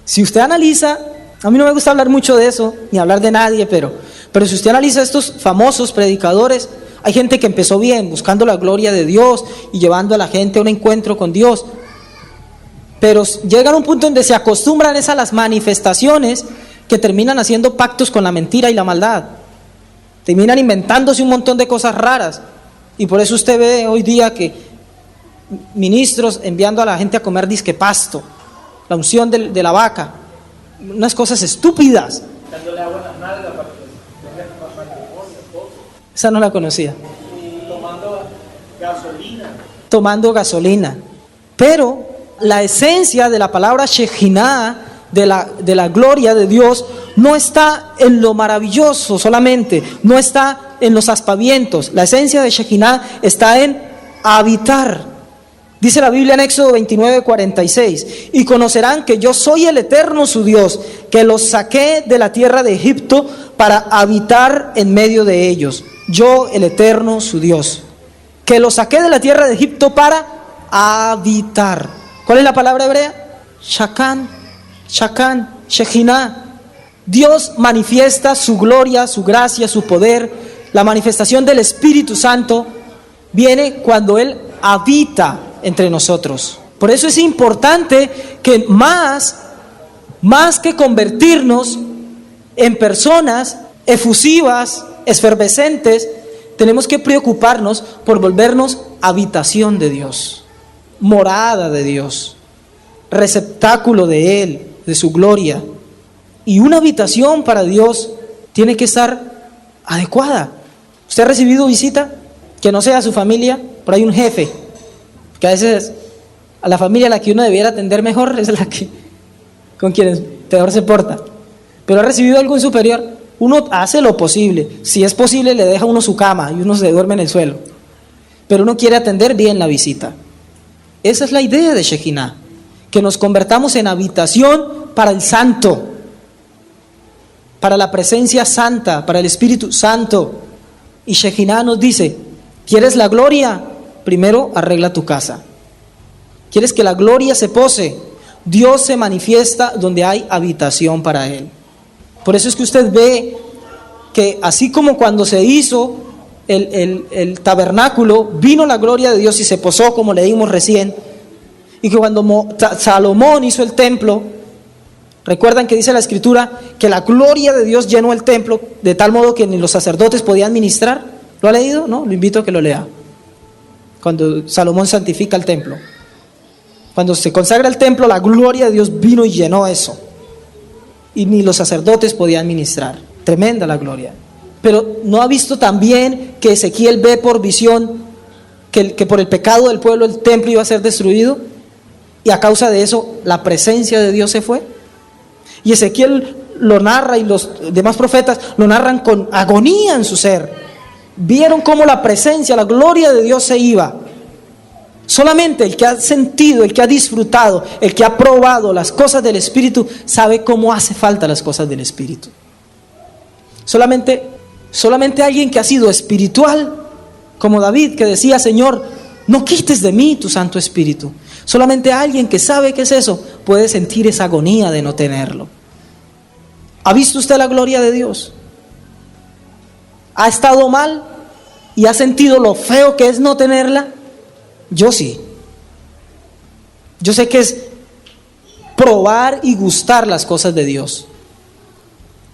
Si usted analiza, a mí no me gusta hablar mucho de eso, ni hablar de nadie, pero si usted analiza estos famosos predicadores, hay gente que empezó bien, buscando la gloria de Dios y llevando a la gente a un encuentro con Dios, pero llegan a un punto donde se acostumbran a las manifestaciones que terminan haciendo pactos con la mentira y la maldad, terminan inventándose un montón de cosas raras, y por eso usted ve hoy día que ministros enviando a la gente a comer disque pasto, la unción de la vaca, unas cosas estúpidas. Esa no la conocía. Tomando gasolina. Pero la esencia de la palabra Shekinah, de la gloria de Dios, no está en lo maravilloso solamente, no está en los aspavientos. La esencia de Shekinah está en habitar. Dice la Biblia en Éxodo 29:46: y conocerán que yo soy el Eterno su Dios, que los saqué de la tierra de Egipto para habitar en medio de ellos. Yo, el Eterno su Dios, que los saqué de la tierra de Egipto para habitar. ¿Cuál es la palabra hebrea? Shakán, Shekinah. Dios manifiesta su gloria, su gracia, su poder. La manifestación del Espíritu Santo viene cuando Él habita entre nosotros. Por eso es importante que más que convertirnos en personas efusivas, efervescentes, tenemos que preocuparnos por volvernos habitación de Dios, morada de Dios, receptáculo de Él, de su gloria. Y una habitación para Dios tiene que estar adecuada. ¿Usted ha recibido visita? Que no sea su familia, por ahí un jefe, que a veces a la familia a la que uno debiera atender mejor es la que con quienes peor se porta. Pero ha recibido algún superior, uno hace lo posible. Si es posible, le deja uno su cama y uno se duerme en el suelo. Pero uno quiere atender bien la visita. Esa es la idea de Shekinah, que nos convertamos en habitación para el santo, para la presencia santa, para el Espíritu Santo. Y Shekinah nos dice: ¿quieres la gloria? Primero arregla tu casa. ¿Quieres que la gloria se pose? Dios se manifiesta donde hay habitación para Él. Por eso es que usted ve que así como cuando se hizo el tabernáculo, vino la gloria de Dios y se posó, como leímos recién, y que cuando Salomón hizo el templo, recuerdan que dice la Escritura que la gloria de Dios llenó el templo de tal modo que ni los sacerdotes podían ministrar. ¿Lo ha leído? No, lo invito a que lo lea. Cuando Salomón santifica el templo, cuando se consagra el templo, la gloria de Dios vino y llenó eso, y ni los sacerdotes podían ministrar. Tremenda la gloria. Pero ¿no ha visto también que Ezequiel ve por visión que por el pecado del pueblo el templo iba a ser destruido? Y a causa de eso la presencia de Dios se fue. Y Ezequiel lo narra, y los demás profetas lo narran con agonía en su ser. Vieron cómo la presencia, la gloria de Dios se iba. Solamente el que ha sentido, el que ha disfrutado, el que ha probado las cosas del Espíritu, sabe cómo hace falta las cosas del Espíritu. Solamente alguien que ha sido espiritual, como David, que decía: Señor, no quites de mí tu Santo Espíritu. Solamente alguien que sabe qué es eso puede sentir esa agonía de no tenerlo. ¿Ha visto usted la gloria de Dios? ¿Ha estado mal y ha sentido lo feo que es no tenerla? Yo sí. Yo sé que es probar y gustar las cosas de Dios.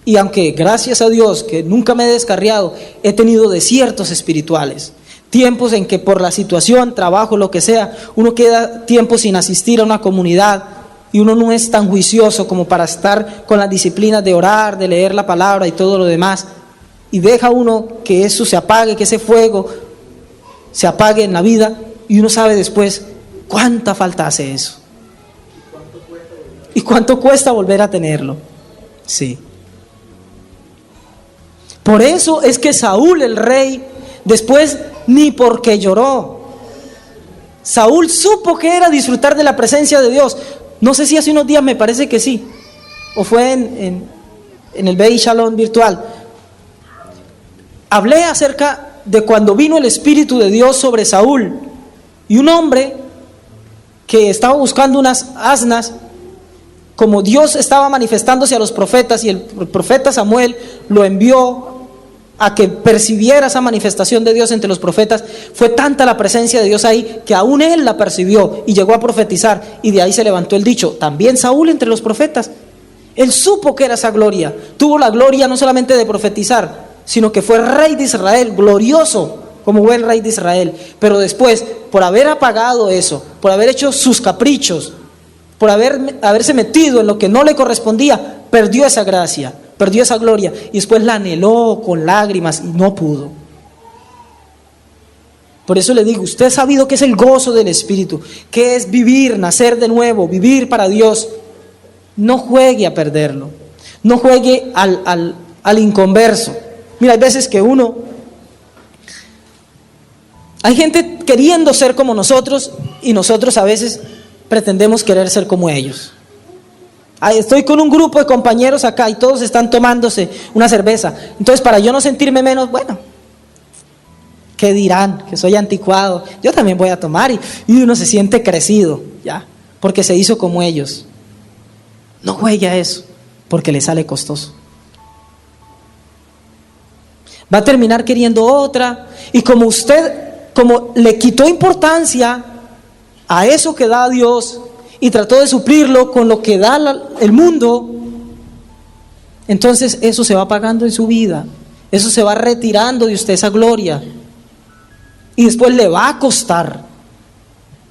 Y aunque gracias a Dios que nunca me he descarriado, he tenido desiertos espirituales, tiempos en que por la situación, trabajo, lo que sea, uno queda tiempo sin asistir a una comunidad y uno no es tan juicioso como para estar con las disciplinas de orar, de leer la palabra y todo lo demás, y deja uno que eso se apague, que ese fuego se apague en la vida, y uno sabe después cuánta falta hace eso y cuánto cuesta volver a tenerlo. Sí. Por eso es que Saúl, el rey, después ni porque lloró. Saúl supo que era disfrutar de la presencia de Dios. No sé si hace unos días, me parece que sí, o fue en el Beit Shalom virtual. Hablé acerca de cuando vino el Espíritu de Dios sobre Saúl, y un hombre que estaba buscando unas asnas, como Dios estaba manifestándose a los profetas, y el profeta Samuel lo envió a que percibiera esa manifestación de Dios entre los profetas, fue tanta la presencia de Dios ahí que aún él la percibió y llegó a profetizar, y de ahí se levantó el dicho, también Saúl entre los profetas. Él supo que era esa gloria, tuvo la gloria no solamente de profetizar, sino que fue rey de Israel, glorioso como buen rey de Israel. Pero después, por haber apagado eso, por haber hecho sus caprichos, por haberse metido en lo que no le correspondía, perdió esa gracia, perdió esa gloria, y después la anheló con lágrimas y no pudo. Por eso le digo, usted ha sabido que es el gozo del Espíritu, que es vivir, nacer de nuevo, vivir para Dios. No juegue a perderlo, no juegue al inconverso. Mira, hay veces que hay gente queriendo ser como nosotros, y nosotros a veces pretendemos querer ser como ellos. Estoy con un grupo de compañeros acá y todos están tomándose una cerveza. Entonces, para yo no sentirme menos, bueno, ¿qué dirán? Que soy anticuado. Yo también voy a tomar, y uno se siente crecido, ya, porque se hizo como ellos. No juegue a eso, porque le sale costoso. Va a terminar queriendo otra, y como le quitó importancia a eso que da Dios y trató de suplirlo con lo que da el mundo, entonces eso se va apagando en su vida, eso se va retirando de usted, esa gloria, y después le va a costar,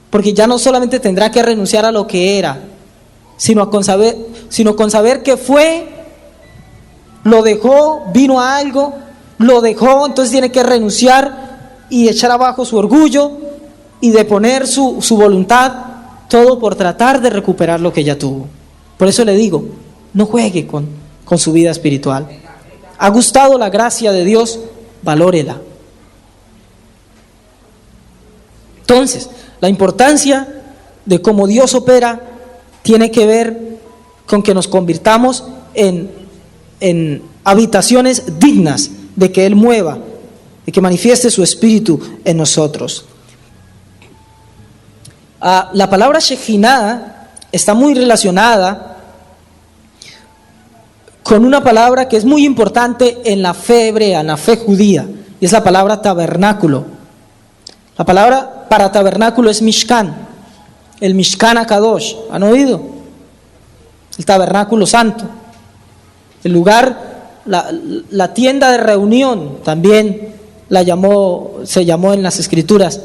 porque ya no solamente tendrá que renunciar a lo que era, sino con saber que fue, lo dejó, vino a algo, lo dejó, entonces tiene que renunciar y echar abajo su orgullo y deponer su voluntad, todo por tratar de recuperar lo que ya tuvo. Por eso le digo, no juegue con su vida espiritual. ¿Ha gustado la gracia de Dios? Valórela. Entonces, la importancia de cómo Dios opera tiene que ver con que nos convirtamos en habitaciones dignas de que Él mueva, de que manifieste su espíritu en nosotros. La palabra Shekinah está muy relacionada con una palabra que es muy importante en la fe hebrea, en la fe judía, y es la palabra tabernáculo. La palabra para tabernáculo es Mishkan, el Mishkan HaKadosh, ¿han oído? El tabernáculo santo, el lugar, la tienda de reunión, también se llamó en las escrituras.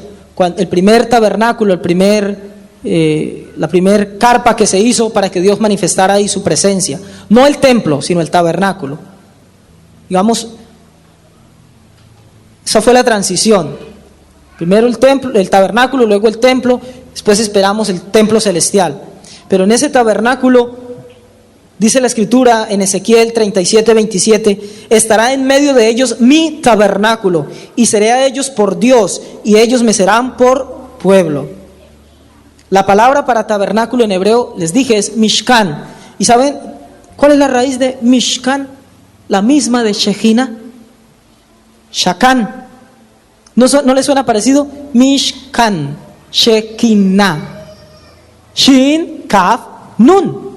El primer tabernáculo, la primer carpa que se hizo para que Dios manifestara ahí su presencia, no el templo, sino el tabernáculo. Digamos, esa fue la transición. Primero el templo, el tabernáculo, luego el templo, después esperamos el templo celestial. Pero en ese tabernáculo, dice la escritura en Ezequiel 37:27, estará en medio de ellos mi tabernáculo, y seré a ellos por Dios, y ellos me serán por pueblo. La palabra para tabernáculo en hebreo, les dije, es Mishkan. ¿Y saben cuál es la raíz de Mishkan? La misma de Shekinah, Shakan. ¿No les suena parecido? Mishkan, Shekinah, Shin, Kaf, Nun.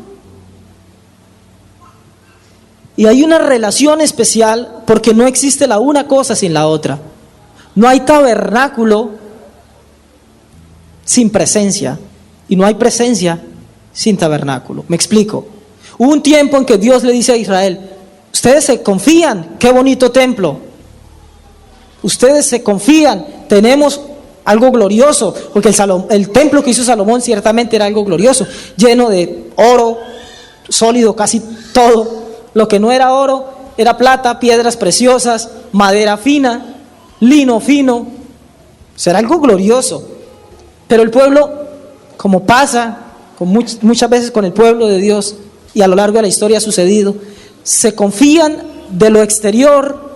Y hay una relación especial porque no existe la una cosa sin la otra. No hay tabernáculo sin presencia y no hay presencia sin tabernáculo. Me explico. Hubo un tiempo en que Dios le dice a Israel: ustedes se confían, qué bonito templo. Ustedes se confían, tenemos algo glorioso, porque el templo que hizo Salomón ciertamente era algo glorioso, lleno de oro sólido, casi todo. Lo que no era oro era plata, piedras preciosas, madera fina, lino fino. Será algo glorioso. Pero el pueblo, como pasa muchas veces con el pueblo de Dios, y a lo largo de la historia ha sucedido, se confían de lo exterior,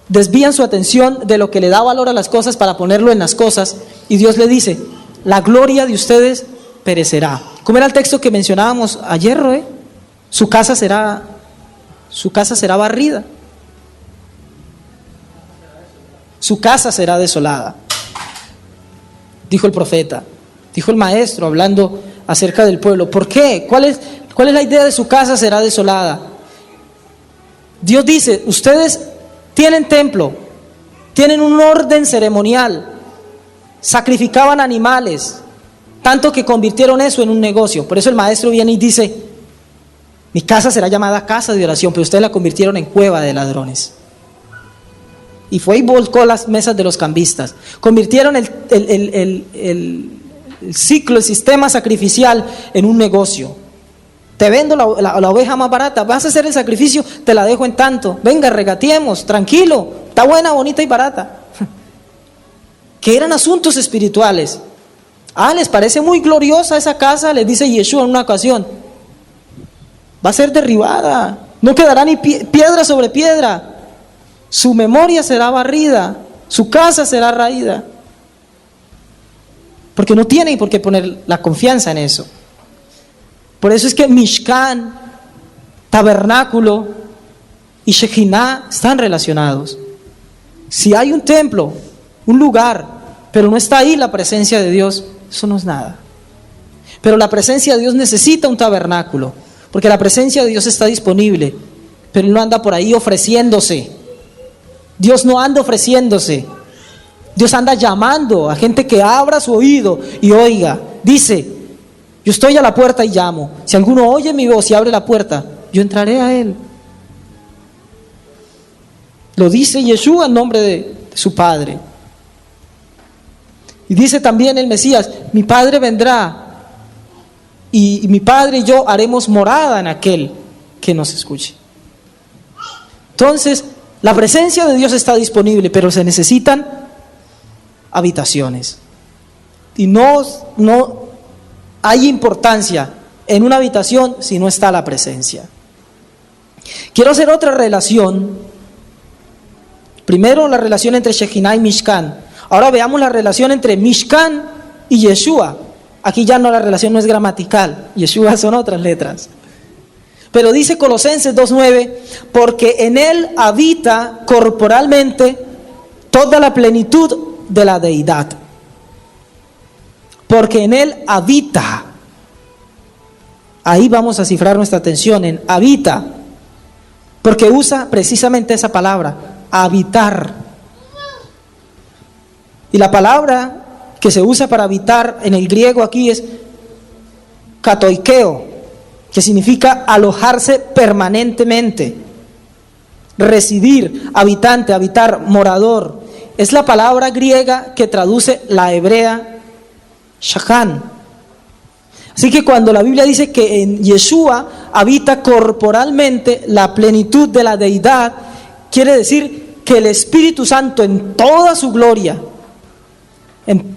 desvían su atención de lo que le da valor a las cosas para ponerlo en las cosas, y Dios le dice: la gloria de ustedes perecerá. ¿Cómo era el texto que mencionábamos ayer, Su casa será barrida. Su casa será desolada. Dijo el profeta, dijo el maestro, hablando acerca del pueblo. ¿Por qué? ¿Cuál es la idea de su casa será desolada? Dios dice: ustedes tienen templo, tienen un orden ceremonial, sacrificaban animales, tanto que convirtieron eso en un negocio. Por eso el maestro viene y dice: mi casa será llamada casa de oración, pero ustedes la convirtieron en cueva de ladrones. Y fue y volcó las mesas de los cambistas. Convirtieron el ciclo, el sistema sacrificial en un negocio. Te vendo la oveja más barata, vas a hacer el sacrificio, te la dejo en tanto. Venga, regateemos, tranquilo, está buena, bonita y barata. Que eran asuntos espirituales. ¿Les parece muy gloriosa esa casa? Les dice Yeshua en una ocasión. Va a ser derribada, no quedará ni piedra sobre piedra. Su memoria será barrida, su casa será raída. Porque no tienen por qué poner la confianza en eso. Por eso es que Mishkan, tabernáculo y Shejinah están relacionados. Si hay un templo, un lugar, pero no está ahí la presencia de Dios, eso no es nada. Pero la presencia de Dios necesita un tabernáculo, porque la presencia de Dios está disponible, pero Él no anda por ahí ofreciéndose. Dios no anda ofreciéndose. Dios anda llamando a gente que abra su oído y oiga. Dice: yo estoy a la puerta y llamo. Si alguno oye mi voz y abre la puerta, yo entraré a él. Lo dice Yeshua en nombre de su Padre. Y dice también el Mesías: mi Padre vendrá y mi Padre y yo haremos morada en aquel que nos escuche. Entonces, la presencia de Dios está disponible, pero se necesitan habitaciones. Y no hay importancia en una habitación si no está la presencia. Quiero hacer otra relación. Primero la relación entre Shejinah y Mishkan. Ahora veamos la relación entre Mishkan y Yeshua. Aquí ya no, la relación no es gramatical. Yeshua son otras letras. Pero dice Colosenses 2:9, porque en él habita corporalmente toda la plenitud de la deidad. Porque en él habita. Ahí vamos a cifrar nuestra atención en habita, porque usa precisamente esa palabra, habitar. Y la palabra que se usa para habitar en el griego aquí es katoikeo, que significa alojarse permanentemente, residir, habitante, habitar, morador. Es la palabra griega que traduce la hebrea shakan. Así que cuando la Biblia dice que en Yeshua habita corporalmente la plenitud de la deidad, quiere decir que el Espíritu Santo en toda su gloria, en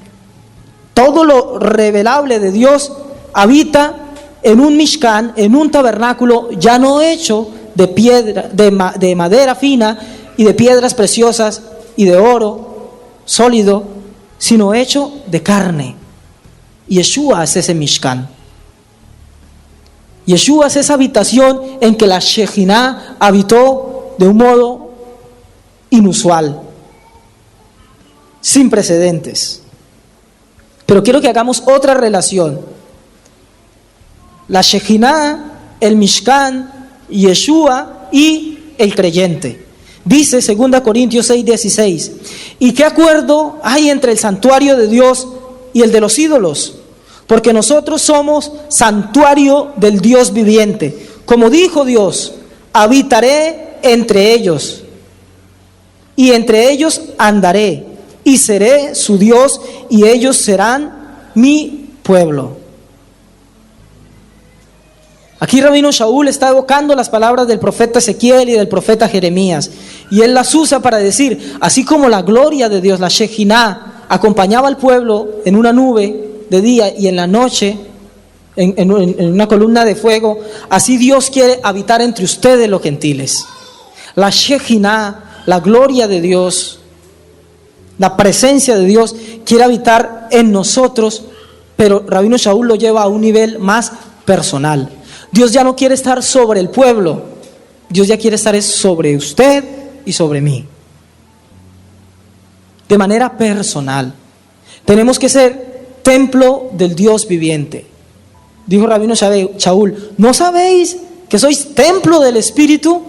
todo lo revelable de Dios, habita en un Mishkan, en un tabernáculo ya no hecho de piedra, de madera fina y de piedras preciosas y de oro sólido, sino hecho de carne. Yeshua es ese Mishkan. Yeshua es esa habitación en que la Shejinah habitó de un modo inusual, sin precedentes. Pero quiero que hagamos otra relación. La Shejinah, el Mishkan, Yeshua y el creyente. Dice 2 Corintios 6:16, ¿y qué acuerdo hay entre el santuario de Dios y el de los ídolos? Porque nosotros somos santuario del Dios viviente. Como dijo Dios, habitaré entre ellos, y entre ellos andaré, y seré su Dios, y ellos serán mi pueblo. Aquí Rabino Shaul está evocando las palabras del profeta Ezequiel y del profeta Jeremías, y él las usa para decir, así como la gloria de Dios, la Shekinah, acompañaba al pueblo en una nube de día y en la noche en una columna de fuego, así Dios quiere habitar entre ustedes los gentiles. La Shekinah, la gloria de Dios, la presencia de Dios quiere habitar en nosotros, pero Rabino Shaul lo lleva a un nivel más personal. Dios ya no quiere estar sobre el pueblo, Dios ya quiere estar sobre usted y sobre mí. De manera personal. Tenemos que ser templo del Dios viviente. Dijo Rabino Shaul, ¿no sabéis que sois templo del Espíritu?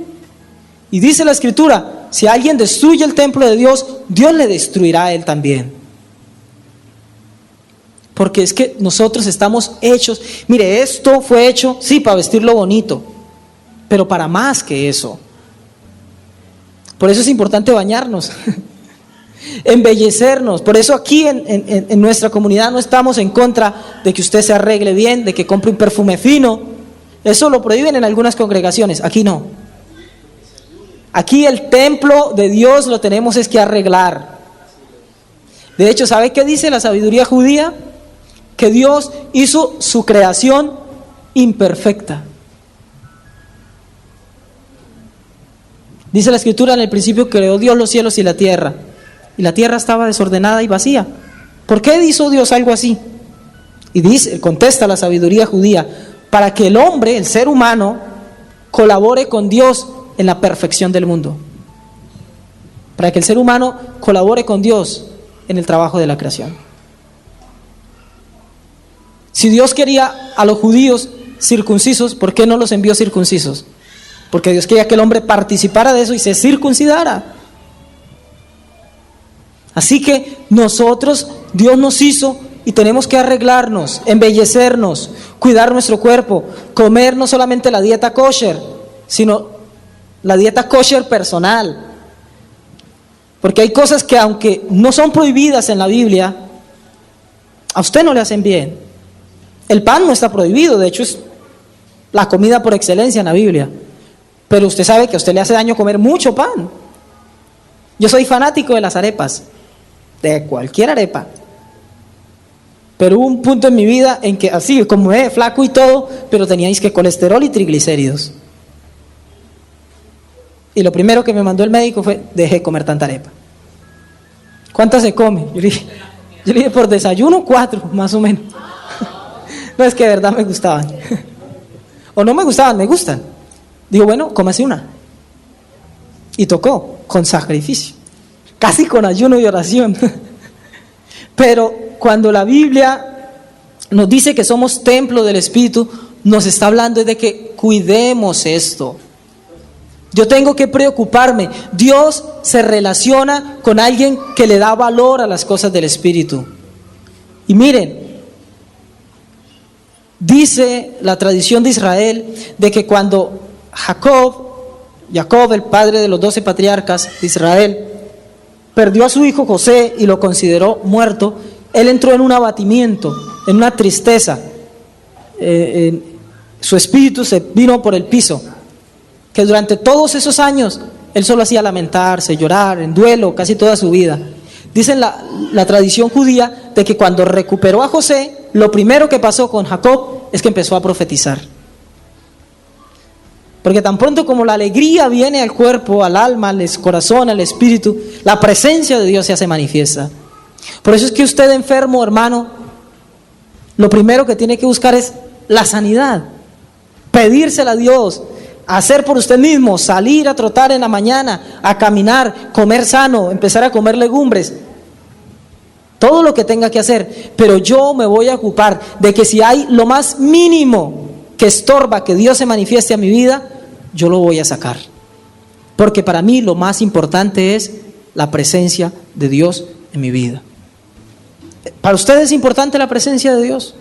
Y dice la Escritura, si alguien destruye el templo de Dios, Dios le destruirá a él también. Porque es que nosotros estamos hechos, mire, esto fue hecho, sí, para vestirlo bonito, pero para más que eso. Por eso es importante bañarnos, embellecernos. Por eso aquí en nuestra comunidad no estamos en contra de que usted se arregle bien, de que compre un perfume fino. Eso lo prohíben en algunas congregaciones, aquí no. Aquí el templo de Dios lo tenemos es que arreglar. De hecho, ¿sabe qué dice la sabiduría judía? Que Dios hizo su creación imperfecta. Dice la Escritura, en el principio creó Dios los cielos y la tierra estaba desordenada y vacía. ¿Por qué hizo Dios algo así? Y dice, contesta la sabiduría judía, para que el hombre, el ser humano, colabore con Dios en la perfección del mundo. Para que el ser humano colabore con Dios en el trabajo de la creación. Si Dios quería a los judíos circuncisos, ¿por qué no los envió circuncisos? Porque Dios quería que el hombre participara de eso y se circuncidara. Así que nosotros, Dios nos hizo y tenemos que arreglarnos, embellecernos, cuidar nuestro cuerpo, comer no solamente la dieta kosher, sino la dieta kosher personal. Porque hay cosas que aunque no son prohibidas en la Biblia, a usted no le hacen bien. El pan no está prohibido, de hecho es la comida por excelencia en la Biblia. Pero usted sabe que a usted le hace daño comer mucho pan. Yo soy fanático de las arepas, de cualquier arepa. Pero hubo un punto en mi vida en que así, como flaco y todo, pero teníais que colesterol y triglicéridos. Y lo primero que me mandó el médico fue, deje de comer tanta arepa. ¿Cuántas se come? Yo le dije, por desayuno 4, más o menos. No, es que de verdad me gustaban. O no me gustaban, me gustan. Digo, bueno, cómase una. Y tocó, con sacrificio. Casi con ayuno y oración. Pero cuando la Biblia nos dice que somos templo del Espíritu, nos está hablando de que cuidemos esto. Yo tengo que preocuparme. Dios se relaciona con alguien que le da valor a las cosas del Espíritu. Y miren, dice la tradición de Israel de que cuando Jacob, el padre de los 12 patriarcas de Israel, perdió a su hijo José y lo consideró muerto, él entró en un abatimiento, en una tristeza. Su espíritu se vino por el piso, que durante todos esos años él solo hacía lamentarse, llorar, en duelo, casi toda su vida. Dicen la tradición judía de que cuando recuperó a José, lo primero que pasó con Jacob es que empezó a profetizar. Porque tan pronto como la alegría viene al cuerpo, al alma, al corazón, al espíritu, la presencia de Dios se hace manifiesta. Por eso es que usted, enfermo, hermano, lo primero que tiene que buscar es la sanidad, pedírsela a Dios, hacer por usted mismo, salir a trotar en la mañana, a caminar, comer sano, empezar a comer legumbres, todo lo que tenga que hacer. Pero yo me voy a ocupar de que si hay lo más mínimo que estorba que Dios se manifieste a mi vida, yo lo voy a sacar. porque para mí lo más importante es la presencia de Dios en mi vida. ¿Para ustedes es importante la presencia de Dios?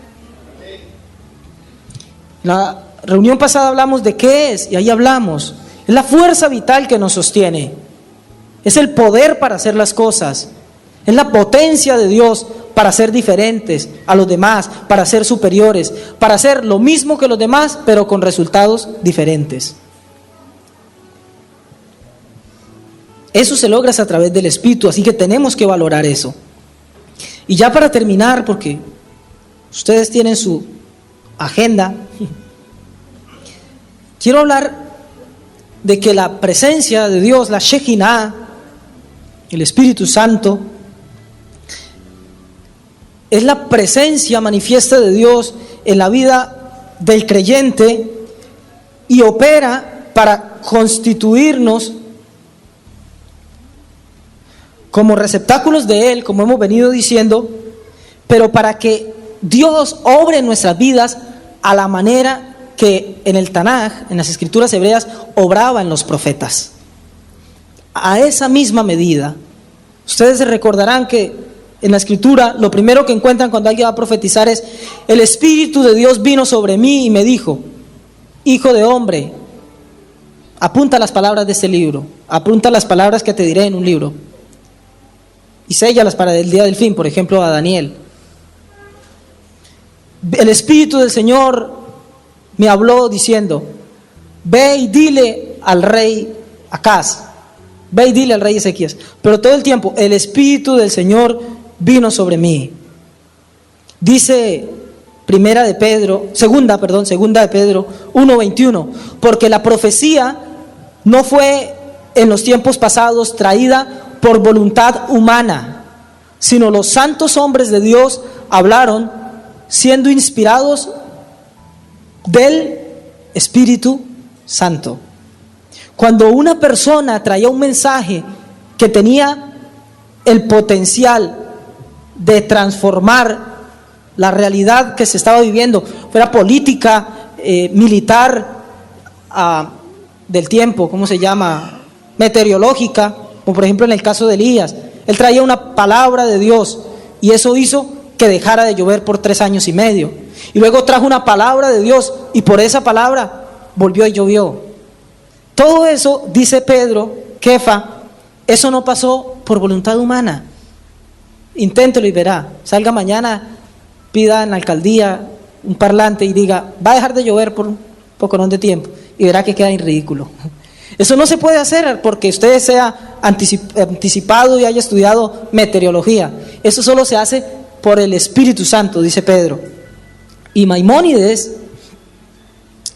La reunión pasada hablamos de qué es, y ahí hablamos. Es la fuerza vital que nos sostiene. Es el poder para hacer las cosas. Es la potencia de Dios para ser diferentes a los demás, para ser superiores, para hacer lo mismo que los demás, pero con resultados diferentes. Eso se logra a través del Espíritu, así que tenemos que valorar eso. Y ya para terminar, porque ustedes tienen su agenda, quiero hablar de que la presencia de Dios, la Shekinah, el Espíritu Santo, es la presencia manifiesta de Dios en la vida del creyente y opera para constituirnos como receptáculos de Él, como hemos venido diciendo, pero para que Dios obre en nuestras vidas a la manera que en el Tanaj, en las escrituras hebreas, obraba en los profetas. A esa misma medida. Ustedes se recordarán que en la escritura lo primero que encuentran cuando alguien va a profetizar es: el Espíritu de Dios vino sobre mí y me dijo, hijo de hombre, apunta las palabras de este libro, apunta las palabras que te diré en un libro y séllalas para el día del fin, por ejemplo a Daniel. El Espíritu del Señor me habló diciendo: ve y dile al rey Acaz, ve y dile al rey Ezequías. Pero todo el tiempo el Espíritu del Señor vino sobre mí. Dice segunda de Pedro 1:21, porque la profecía no fue en los tiempos pasados traída por voluntad humana, sino los santos hombres de Dios hablaron siendo inspirados del Espíritu Santo. Cuando una persona traía un mensaje que tenía el potencial de transformar la realidad que se estaba viviendo, fuera política, militar, del tiempo, ¿cómo se llama? Meteorológica, como por ejemplo en el caso de Elías. Él traía una palabra de Dios y eso hizo que dejara de llover por 3 años y medio. Y luego trajo una palabra de Dios y por esa palabra volvió y llovió. Todo eso, dice Pedro, Kefa, eso no pasó por voluntad humana. Inténtelo y verá. Salga mañana, pida en la alcaldía un parlante y diga: va a dejar de llover por un poco de tiempo, y verá que queda en ridículo. Eso no se puede hacer porque usted sea anticipado y haya estudiado meteorología. Eso solo se hace por el Espíritu Santo, dice Pedro. Y Maimónides,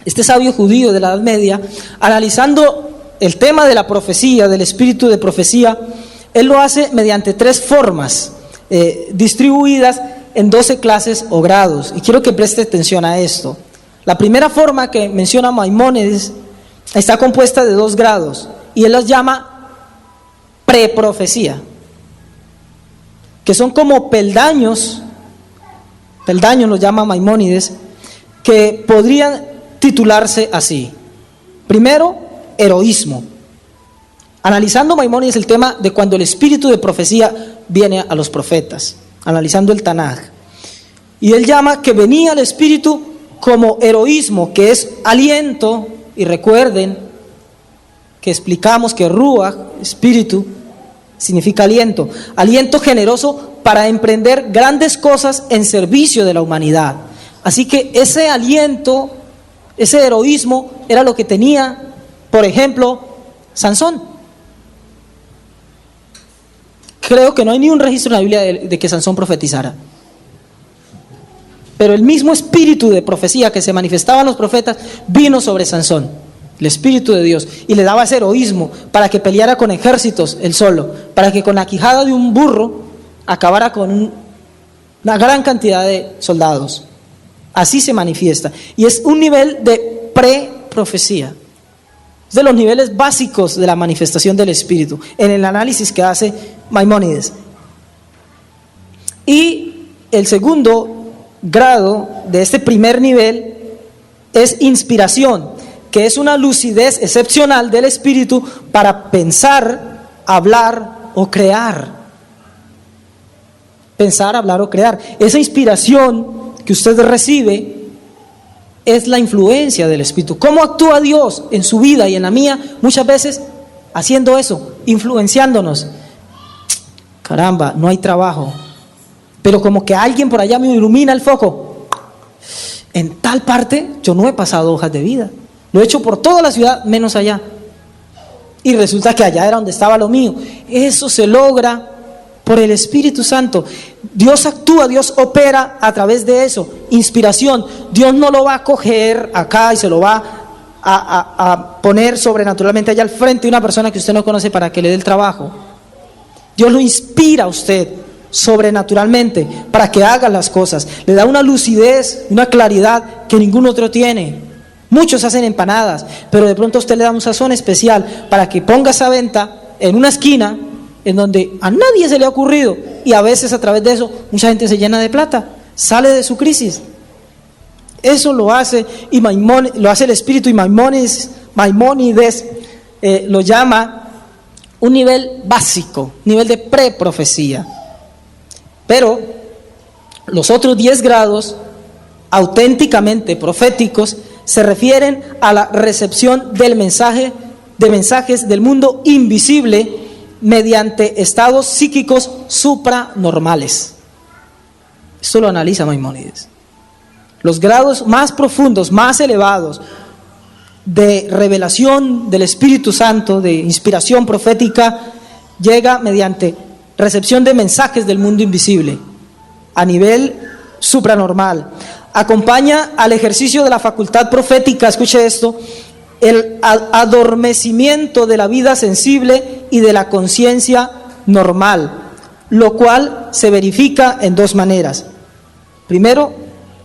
este sabio judío de la Edad Media, analizando el tema de la profecía, del espíritu de profecía, él lo hace mediante 3 formas distribuidas en 12 clases o grados. Y quiero que preste atención a esto. La primera forma que menciona Maimónides está compuesta de 2 grados y él los llama preprofecía, que son como peldaños los llama Maimónides, que podrían titularse así. Primero, heroísmo. Analizando Maimónides el tema de cuando el espíritu de profecía viene a los profetas, analizando el Tanaj. Y él llama que venía el espíritu como heroísmo, que es aliento. Y recuerden que explicamos que Ruach, espíritu, significa aliento. Aliento generoso para emprender grandes cosas en servicio de la humanidad. Así que ese aliento, ese heroísmo era lo que tenía, por ejemplo, Sansón. Creo que no hay ni un registro en la Biblia de que Sansón profetizara. Pero el mismo espíritu de profecía que se manifestaba en los profetas vino sobre Sansón, el Espíritu de Dios, y le daba ese heroísmo para que peleara con ejércitos él solo, para que con la quijada de un burro acabara con una gran cantidad de soldados. Así se manifiesta. Y es un nivel de pre-profecía. Es de los niveles básicos de la manifestación del Espíritu, en el análisis que hace Maimónides. Y el segundo grado de este primer nivel es inspiración, que es una lucidez excepcional del Espíritu para pensar, hablar o crear. Pensar, hablar o crear. Esa inspiración que usted recibe es la influencia del Espíritu. ¿Cómo actúa Dios en su vida y en la mía? Muchas veces haciendo eso, influenciándonos. Caramba, no hay trabajo, pero como que alguien por allá me ilumina el foco. En tal parte yo no he pasado hojas de vida, lo he hecho por toda la ciudad menos allá, y resulta que allá era donde estaba lo mío. Eso se logra por el Espíritu Santo. Dios actúa, Dios opera a través de eso. Inspiración. Dios no lo va a coger acá y se lo va a poner sobrenaturalmente allá al frente de una persona que usted no conoce para que le dé el trabajo. Dios lo inspira a usted sobrenaturalmente para que haga las cosas. Le da una lucidez, una claridad que ningún otro tiene. Muchos hacen empanadas, pero de pronto a usted le da un sazón especial para que ponga esa venta en una esquina en donde a nadie se le ha ocurrido, y a veces a través de eso mucha gente se llena de plata, sale de su crisis. Eso lo hace lo hace el Espíritu, y Maimónides lo llama un nivel básico, nivel de preprofecía. Pero los otros 10 grados auténticamente proféticos se refieren a la recepción de mensajes del mundo invisible mediante estados psíquicos supranormales. Esto lo analiza Maimónides. Los grados más profundos, más elevados de revelación del Espíritu Santo, de inspiración profética, llega mediante recepción de mensajes del mundo invisible a nivel supranormal. Acompaña al ejercicio de la facultad profética, escuche esto, el adormecimiento de la vida sensible y de la conciencia normal, lo cual se verifica en 2 maneras. Primero,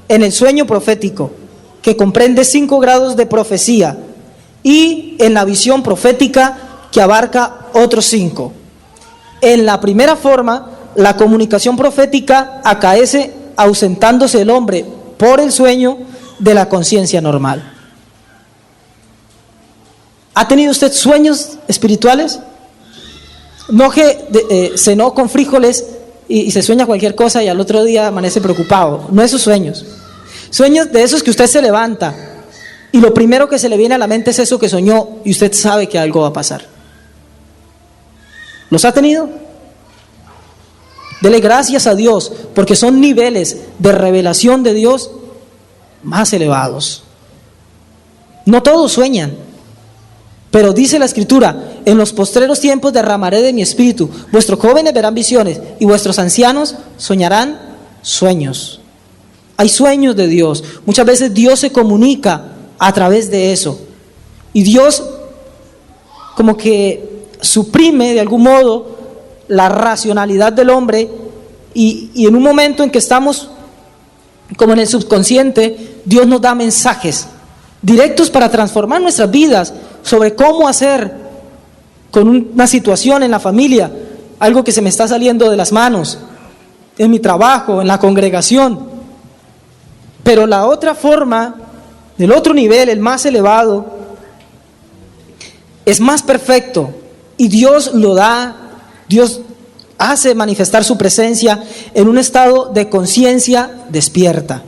en el sueño profético, que comprende 5 grados de profecía, y en la visión profética, que abarca otros 5. En la primera forma, la comunicación profética acaece ausentándose el hombre por el sueño de la conciencia normal. ¿Ha tenido usted sueños espirituales? No que cenó con frijoles y se sueña cualquier cosa y al otro día amanece preocupado. No esos sueños. Sueños de esos que usted se levanta y lo primero que se le viene a la mente es eso que soñó y usted sabe que algo va a pasar. ¿Los ha tenido? Dele gracias a Dios, porque son niveles de revelación de Dios más elevados. No todos sueñan, pero dice la Escritura: en los postreros tiempos derramaré de mi espíritu, vuestros jóvenes verán visiones y vuestros ancianos soñarán sueños. Hay sueños de Dios. Muchas veces Dios se comunica a través de eso, y Dios como que suprime de algún modo la racionalidad del hombre, y en un momento en que estamos como en el subconsciente, Dios nos da mensajes directos para transformar nuestras vidas sobre cómo hacer con una situación en la familia, algo que se me está saliendo de las manos, en mi trabajo, en la congregación. Pero la otra forma, del otro nivel, el más elevado, es más perfecto, y Dios lo da. Dios hace manifestar su presencia en un estado de conciencia despierta,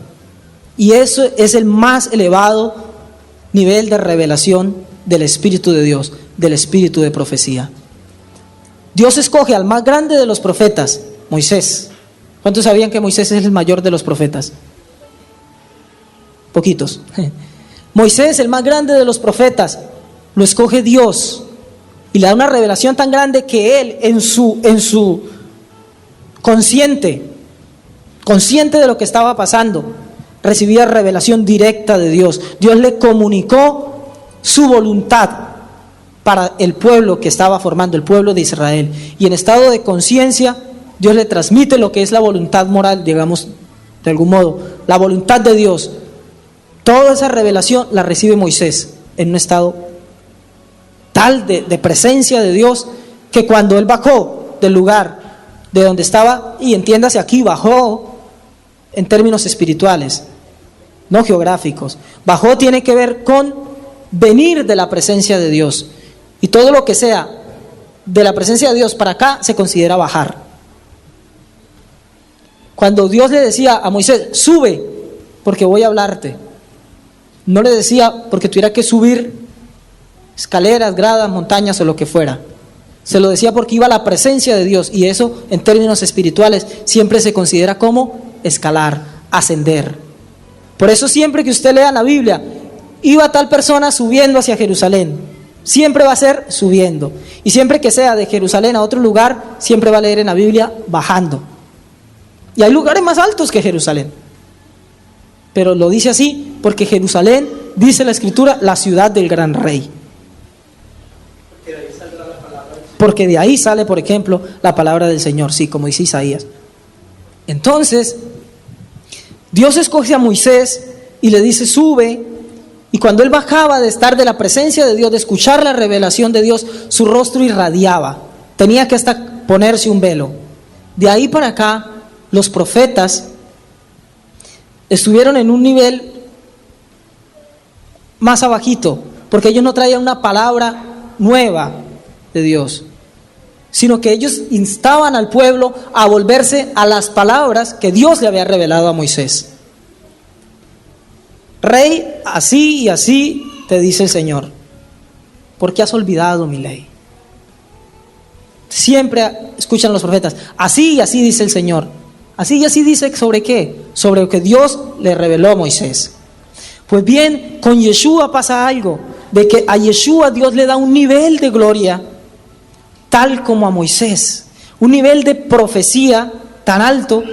y eso es el más elevado nivel de revelación del Espíritu de Dios, del Espíritu de profecía. Dios escoge al más grande de los profetas, Moisés. ¿Cuántos sabían que Moisés es el mayor de los profetas? Poquitos. Moisés, el más grande de los profetas, lo escoge Dios y le da una revelación tan grande que él en su consciente de lo que estaba pasando, recibía revelación directa de Dios. Dios le comunicó su voluntad para el pueblo que estaba formando, el pueblo de Israel, y en estado de conciencia Dios le transmite lo que es la voluntad moral, digamos, de algún modo, la voluntad de Dios. Toda esa revelación la recibe Moisés en un estado tal de presencia de Dios, que cuando él bajó del lugar de donde estaba, y entiéndase aquí, bajó en términos espirituales, no geográficos, bajó tiene que ver con venir de la presencia de Dios. Y todo lo que sea de la presencia de Dios para acá se considera bajar. Cuando Dios le decía a Moisés, sube, porque voy a hablarte, no le decía porque tuviera que subir escaleras, gradas, montañas o lo que fuera. Se lo decía porque iba a la presencia de Dios, y eso en términos espirituales siempre se considera como escalar, ascender. Por eso siempre que usted lea la Biblia, iba tal persona subiendo hacia Jerusalén, siempre va a ser subiendo. Y siempre que sea de Jerusalén a otro lugar, siempre va a leer en la Biblia bajando. Y hay lugares más altos que Jerusalén, pero lo dice así porque Jerusalén, dice la Escritura, la ciudad del gran rey. Porque de ahí sale, por ejemplo, la palabra del Señor, sí, como dice Isaías. Entonces, Dios escoge a Moisés y le dice, sube. Y cuando él bajaba de estar de la presencia de Dios, de escuchar la revelación de Dios, su rostro irradiaba. Tenía que hasta ponerse un velo. De ahí para acá, los profetas estuvieron en un nivel más abajito, porque ellos no traían una palabra nueva de Dios, sino que ellos instaban al pueblo a volverse a las palabras que Dios le había revelado a Moisés. Rey, así y así te dice el Señor, ¿por qué has olvidado mi ley? Siempre escuchan los profetas, así y así dice el Señor. Así y así dice, ¿sobre qué? Sobre lo que Dios le reveló a Moisés. Pues bien, con Yeshua pasa algo, de que a Yeshua Dios le da un nivel de gloria tal como a Moisés, un nivel de profecía tan alto,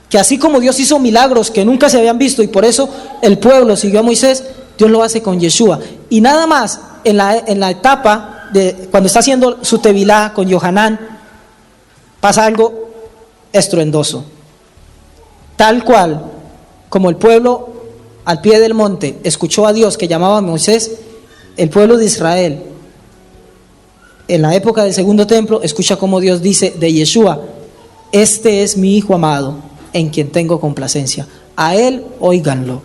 que así como Dios hizo milagros que nunca se habían visto y por eso el pueblo siguió a Moisés, Dios lo hace con Yeshua. Y nada más en la etapa de cuando está haciendo su tevilá con Yohanan, pasa algo estruendoso. Tal cual como el pueblo al pie del monte escuchó a Dios que llamaba a Moisés, el pueblo de Israel en la época del segundo templo escucha como Dios dice de Yeshua, este es mi hijo amado en quien tengo complacencia, a él óiganlo.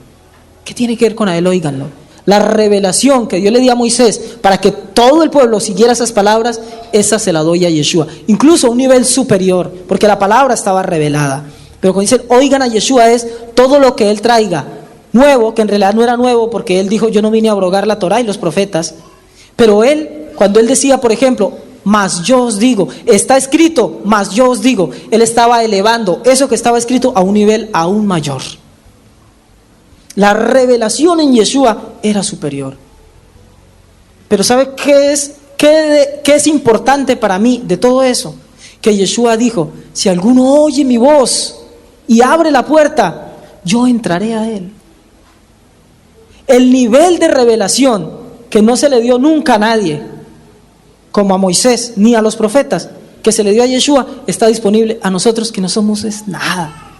¿Qué tiene que ver con a él óiganlo? La revelación que Dios le dio a Moisés para que todo el pueblo siguiera esas palabras, esa se la doy a Yeshua, incluso a un nivel superior, porque la palabra estaba revelada. Pero cuando dicen oigan a Yeshua es todo lo que él traiga nuevo, que en realidad no era nuevo, porque él dijo yo no vine a abrogar la Torá y los profetas, pero él, cuando él decía por ejemplo, mas yo os digo, está escrito, mas yo os digo, él estaba elevando eso que estaba escrito a un nivel aún mayor. La revelación en Yeshua era superior. Pero ¿sabe qué es importante para mí de todo eso? Que Yeshua dijo, si alguno oye mi voz y abre la puerta, yo entraré a él. El nivel de revelación que no se le dio nunca a nadie, como a Moisés ni a los profetas, que se le dio a Yeshua, está disponible a nosotros que no somos nada.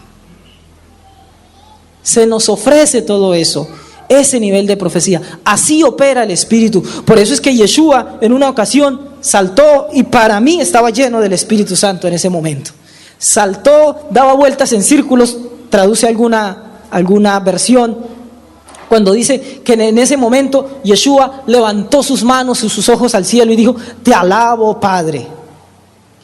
Se nos ofrece todo eso, ese nivel de profecía. Así opera el Espíritu. Por eso es que Yeshua en una ocasión saltó y para mí estaba lleno del Espíritu Santo en ese momento. Saltó, daba vueltas en círculos, traduce alguna versión, cuando dice que en ese momento Yeshua levantó sus manos y sus ojos al cielo y dijo, te alabo, Padre.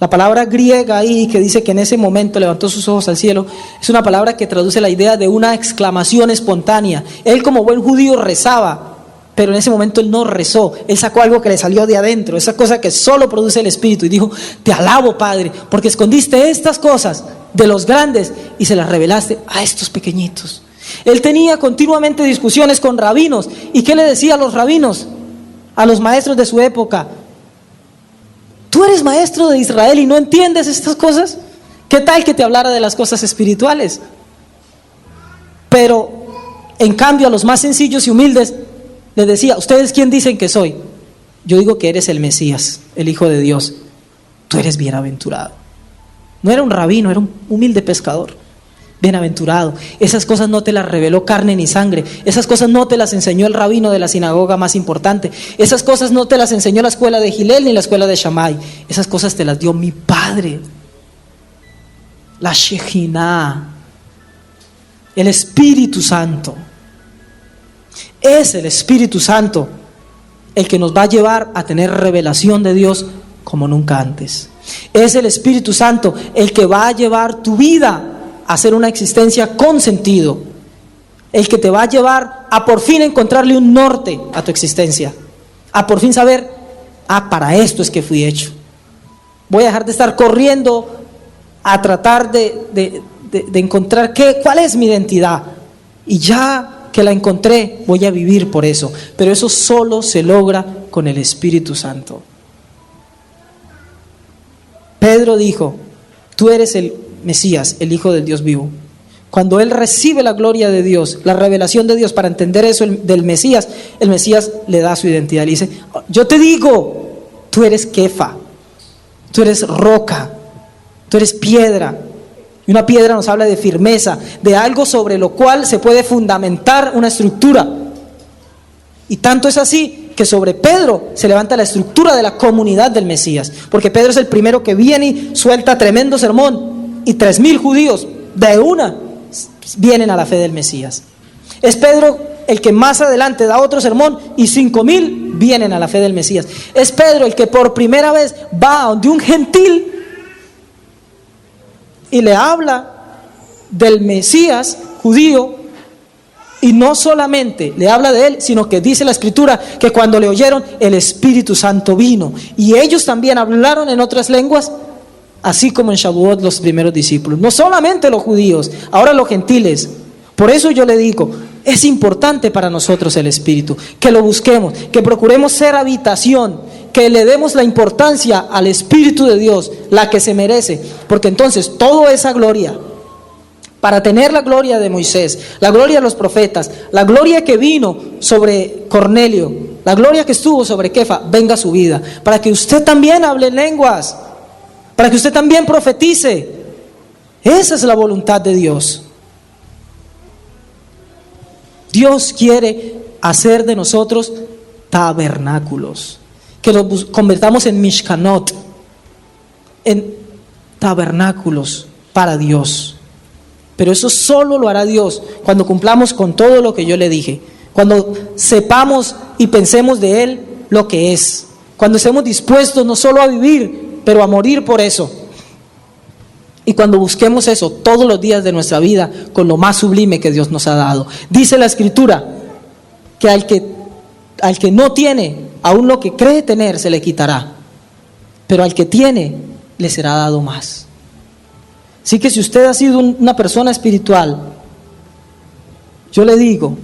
La palabra griega ahí que dice que en ese momento levantó sus ojos al cielo es una palabra que traduce la idea de una exclamación espontánea. Él como buen judío rezaba, pero en ese momento él no rezó, él sacó algo que le salió de adentro, esa cosa que solo produce el Espíritu, y dijo, te alabo, Padre, porque escondiste estas cosas de los grandes y se las revelaste a estos pequeñitos. Él tenía continuamente discusiones con rabinos. ¿Y qué le decía a los rabinos? A los maestros de su época. ¿Tú eres maestro de Israel y no entiendes estas cosas? ¿Qué tal que te hablara de las cosas espirituales? Pero en cambio a los más sencillos y humildes les decía, ¿ustedes quién dicen que soy? Yo digo que eres el Mesías, el Hijo de Dios. Tú eres bienaventurado. No era un rabino, era un humilde pescador. Bienaventurado. Esas cosas no te las reveló carne ni sangre. Esas cosas no te las enseñó el rabino de la sinagoga más importante. Esas cosas no te las enseñó la escuela de Gilel ni la escuela de Shammai. Esas cosas te las dio mi Padre. La Shejinah, el Espíritu Santo. Es el Espíritu Santo el que nos va a llevar a tener revelación de Dios como nunca antes. Es el Espíritu Santo el que va a llevar tu vida a hacer una existencia con sentido, el que te va a llevar a por fin encontrarle un norte a tu existencia, a por fin saber, para esto es que fui hecho. Voy a dejar de estar corriendo a tratar de encontrar cuál es mi identidad, y ya que la encontré voy a vivir por eso. Pero eso solo se logra con el Espíritu Santo. Pedro dijo: tú eres el Mesías, el Hijo del Dios vivo. Cuando él recibe la gloria de Dios, la revelación de Dios para entender eso del Mesías, el Mesías le da su identidad. Le dice: yo te digo, tú eres Kefa, tú eres roca, tú eres piedra. Y una piedra nos habla de firmeza, de algo sobre lo cual se puede fundamentar una estructura. Y tanto es así que sobre Pedro se levanta la estructura de la comunidad del Mesías, porque Pedro es el primero que viene y suelta tremendo sermón, y 3,000 judíos de una vienen a la fe del Mesías. Es Pedro el que más adelante da otro sermón y 5,000 vienen a la fe del Mesías. Es Pedro el que por primera vez va a donde un gentil y le habla del Mesías judío, y no solamente le habla de él, sino que dice la Escritura que cuando le oyeron, el Espíritu Santo vino, y ellos también hablaron en otras lenguas, así como en Shavuot los primeros discípulos. No solamente los judíos, ahora los gentiles. Por eso yo le digo, es importante para nosotros el Espíritu, que lo busquemos, que procuremos ser habitación, que le demos la importancia al Espíritu de Dios, la que se merece, porque entonces toda esa gloria, para tener la gloria de Moisés, la gloria de los profetas, la gloria que vino sobre Cornelio, la gloria que estuvo sobre Kefa, venga a su vida, para que usted también hable en lenguas, para que usted también profetice. Esa es la voluntad de Dios. Dios quiere hacer de nosotros tabernáculos, que los convertamos en mishkanot, en tabernáculos para Dios. Pero eso solo lo hará Dios cuando cumplamos con todo lo que yo le dije, cuando sepamos y pensemos de Él lo que es, cuando estemos dispuestos no solo a vivir, pero a morir por eso, y cuando busquemos eso todos los días de nuestra vida con lo más sublime que Dios nos ha dado. Dice la Escritura que al que no tiene, aún lo que cree tener se le quitará, pero al que tiene le será dado más. Así que si usted ha sido una persona espiritual, yo le digo,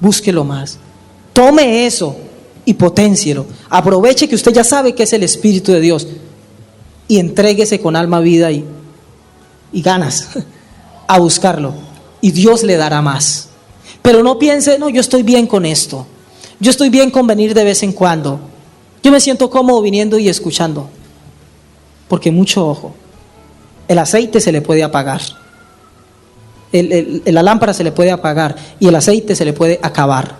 búsquelo más, tome eso y potencielo, aproveche que usted ya sabe que es el Espíritu de Dios y entréguese con alma, vida y ganas a buscarlo, y Dios le dará más. Pero no piense, no, yo estoy bien con esto, yo estoy bien con venir de vez en cuando, yo me siento cómodo viniendo y escuchando, porque mucho ojo, el aceite se le puede apagar, la lámpara se le puede apagar y el aceite se le puede acabar.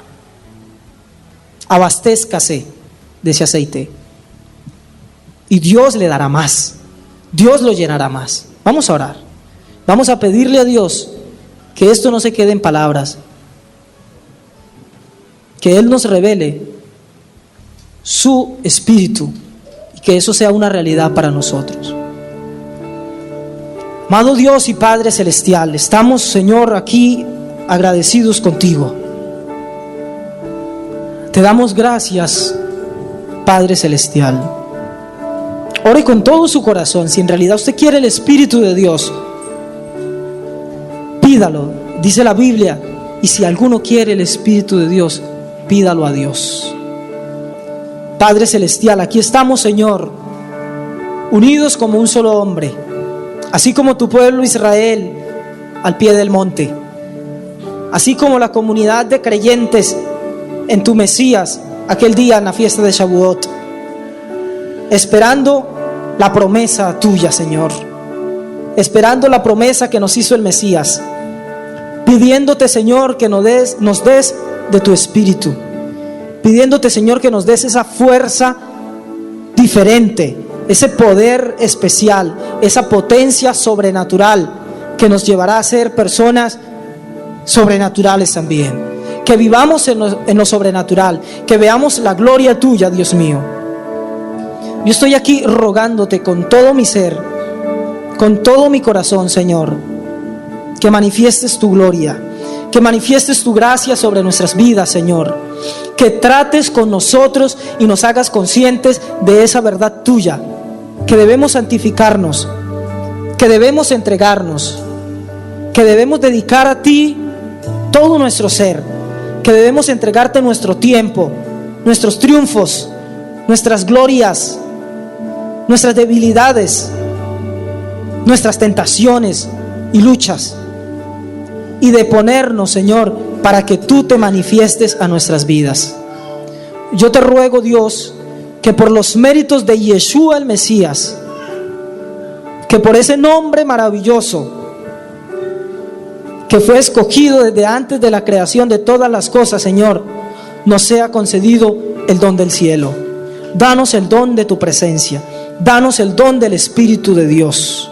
Abastézcase de ese aceite y Dios le dará más, Dios lo llenará más. Vamos a orar, vamos a pedirle a Dios que esto no se quede en palabras, que Él nos revele su Espíritu y que eso sea una realidad para nosotros. Amado Dios y Padre Celestial, estamos, Señor, aquí agradecidos contigo. Te damos gracias, Padre Celestial. Ore con todo su corazón. Si en realidad usted quiere el Espíritu de Dios, pídalo. Dice la Biblia, y si alguno quiere el Espíritu de Dios, pídalo a Dios. Padre Celestial, aquí estamos, Señor, unidos como un solo hombre, así como tu pueblo Israel al pie del monte, así como la comunidad de creyentes en tu Mesías aquel día en la fiesta de Shavuot, esperando la promesa tuya, Señor, esperando la promesa que nos hizo el Mesías, pidiéndote, Señor, que nos des de tu Espíritu, pidiéndote, Señor, que nos des esa fuerza diferente, ese poder especial, esa potencia sobrenatural que nos llevará a ser personas sobrenaturales también, que vivamos en lo sobrenatural, que veamos la gloria tuya, Dios mío. Yo estoy aquí rogándote con todo mi ser, con todo mi corazón, Señor, que manifiestes tu gloria, que manifiestes tu gracia sobre nuestras vidas, Señor, que trates con nosotros y nos hagas conscientes de esa verdad tuya, que debemos santificarnos, que debemos entregarnos, que debemos dedicar a ti todo nuestro ser, que debemos entregarte nuestro tiempo, nuestros triunfos, nuestras glorias, nuestras debilidades, nuestras tentaciones y luchas, y de ponernos, Señor, para que tú te manifiestes a nuestras vidas. Yo te ruego, Dios, que por los méritos de Yeshua el Mesías, que por ese nombre maravilloso que fue escogido desde antes de la creación de todas las cosas, Señor, nos sea concedido el don del cielo. Danos el don de tu presencia, danos el don del Espíritu de Dios.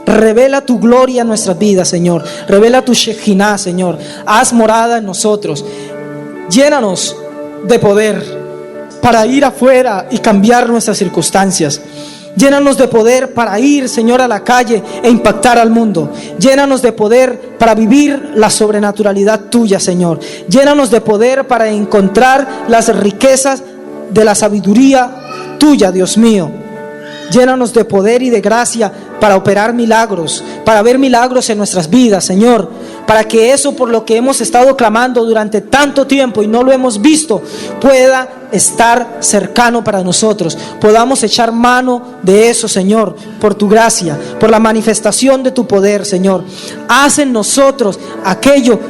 Revela tu gloria en nuestras vidas, Señor. Revela tu Shekinah, Señor. Haz morada en nosotros. Llénanos de poder para ir afuera y cambiar nuestras circunstancias. Llénanos de poder para ir, Señor, a la calle e impactar al mundo. Llénanos de poder para vivir la sobrenaturalidad tuya, Señor. Llénanos de poder para encontrar las riquezas de la sabiduría tuya, Dios mío. Llénanos de poder y de gracia para operar milagros, para ver milagros en nuestras vidas, Señor, para que eso por lo que hemos estado clamando durante tanto tiempo y no lo hemos visto, pueda estar cercano para nosotros. Podamos echar mano de eso, Señor, por tu gracia, por la manifestación de tu poder, Señor. Haz en nosotros aquello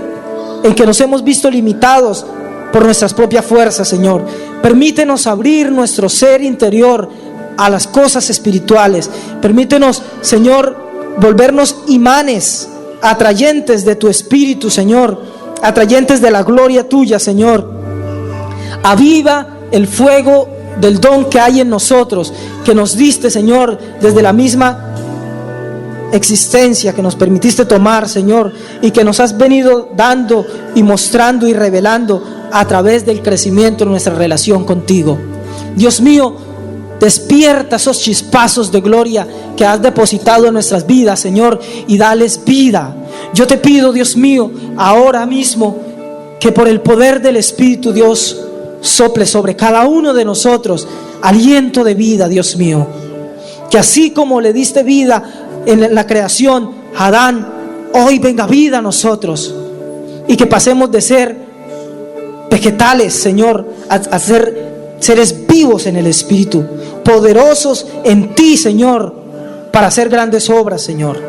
en que nos hemos visto limitados por nuestras propias fuerzas, Señor. Permítenos abrir nuestro ser interior a las cosas espirituales. Permítenos, Señor, volvernos imanes, atrayentes de tu Espíritu, Señor, atrayentes de la gloria tuya, Señor. Aviva el fuego del don que hay en nosotros, que nos diste, Señor, desde la misma existencia que nos permitiste tomar, Señor, y que nos has venido dando y mostrando y revelando a través del crecimiento de nuestra relación contigo. Dios mío, despierta esos chispazos de gloria que has depositado en nuestras vidas, Señor, y dales vida. Yo te pido, Dios mío, ahora mismo, que por el poder del Espíritu, Dios, sople sobre cada uno de nosotros aliento de vida, Dios mío. Que así como le diste vida en la creación a Adán, hoy venga vida a nosotros, y que pasemos de ser vegetales, Señor, a ser seres vivos en el Espíritu, poderosos en ti, Señor, para hacer grandes obras, Señor.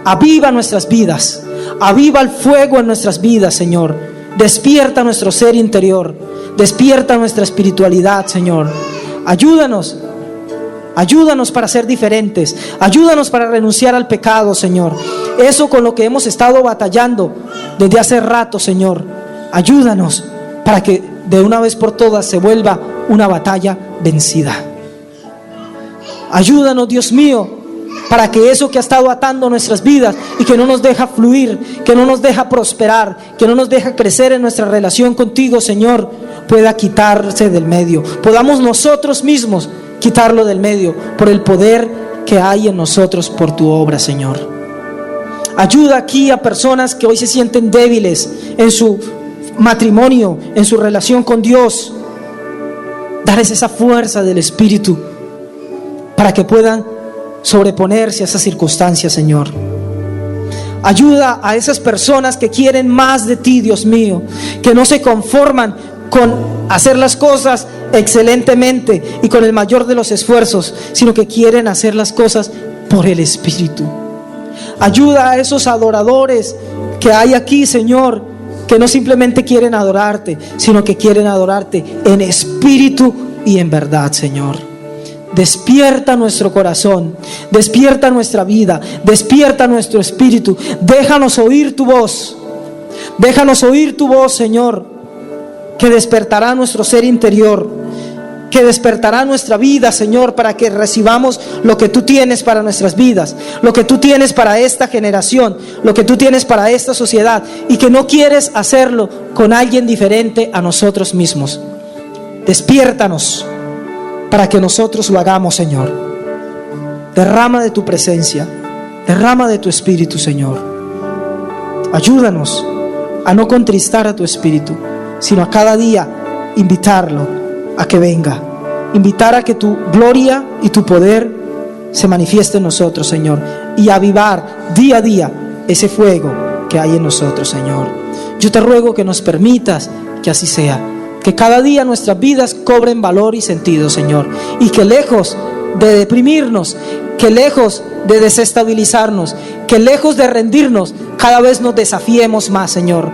Aviva nuestras vidas, aviva el fuego en nuestras vidas, Señor. Despierta nuestro ser interior, despierta nuestra espiritualidad, Señor. Ayúdanos para ser diferentes, ayúdanos para renunciar al pecado, Señor. Eso con lo que hemos estado batallando desde hace rato, Señor. Ayúdanos para que de una vez por todas se vuelva una batalla vencida. Ayúdanos, Dios mío, para que eso que ha estado atando nuestras vidas y que no nos deja fluir, que no nos deja prosperar, que no nos deja crecer en nuestra relación contigo, Señor, pueda quitarse del medio. Podamos nosotros mismos quitarlo del medio por el poder que hay en nosotros por tu obra, Señor. Ayuda aquí a personas que hoy se sienten débiles en su matrimonio, en su relación con Dios. Darles esa fuerza del Espíritu para que puedan sobreponerse a esas circunstancias, Señor. Ayuda a esas personas que quieren más de ti, Dios mío, que no se conforman con hacer las cosas excelentemente y con el mayor de los esfuerzos, sino que quieren hacer las cosas por el Espíritu. Ayuda a esos adoradores que hay aquí, Señor, que no simplemente quieren adorarte, sino que quieren adorarte en espíritu y en verdad, Señor. Despierta nuestro corazón, despierta nuestra vida, despierta nuestro espíritu. Déjanos oír tu voz, Señor, que despertará nuestro ser interior, que despertará nuestra vida, Señor, para que recibamos lo que tú tienes para nuestras vidas, lo que tú tienes para esta generación, lo que tú tienes para esta sociedad, y que no quieres hacerlo con alguien diferente a nosotros mismos. Despiértanos para que nosotros lo hagamos, Señor. Derrama de tu presencia, derrama de tu espíritu, Señor. Ayúdanos a no contristar a tu espíritu, sino a cada día invitarlo a que venga, invitar a que tu gloria y tu poder se manifieste en nosotros, Señor, y avivar día a día ese fuego que hay en nosotros, Señor. Yo te ruego que nos permitas que así sea, que cada día nuestras vidas cobren valor y sentido, Señor, y que lejos de deprimirnos, que lejos de desestabilizarnos, que lejos de rendirnos, cada vez nos desafiemos más, Señor.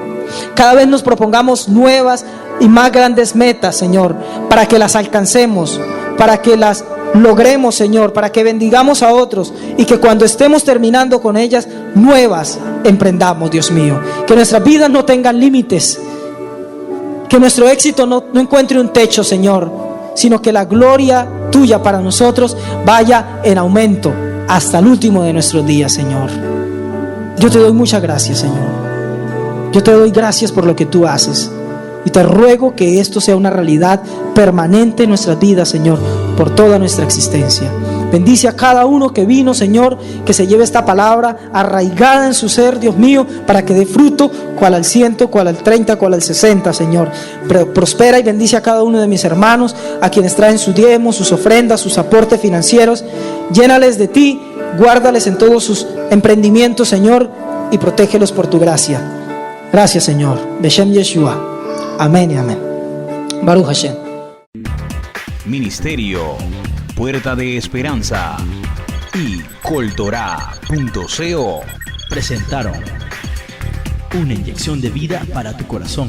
Cada vez nos propongamos nuevas y más grandes metas, Señor, para que las alcancemos, para que las logremos, Señor, para que bendigamos a otros, y que cuando estemos terminando con ellas, nuevas emprendamos, Dios mío. Que nuestras vidas no tengan límites, que nuestro éxito no encuentre un techo, Señor, sino que la gloria tuya para nosotros vaya en aumento hasta el último de nuestros días, Señor. Yo te doy muchas gracias, Señor. Yo te doy gracias por lo que tú haces, y te ruego que esto sea una realidad permanente en nuestras vidas, Señor, por toda nuestra existencia. Bendice a cada uno que vino, Señor, que se lleve esta palabra arraigada en su ser, Dios mío, para que dé fruto, cual al 100, cual al 30, cual al 60, Señor. Prospera y bendice a cada uno de mis hermanos, a quienes traen sus diezmos, sus ofrendas, sus aportes financieros. Llénales de ti, guárdales en todos sus emprendimientos, Señor, y protégelos por tu gracia. Gracias, Señor. Beshem Yeshua. Amén y amén. Baruch Hashem. Ministerio Puerta de Esperanza y Coltorá.co presentaron una inyección de vida para tu corazón.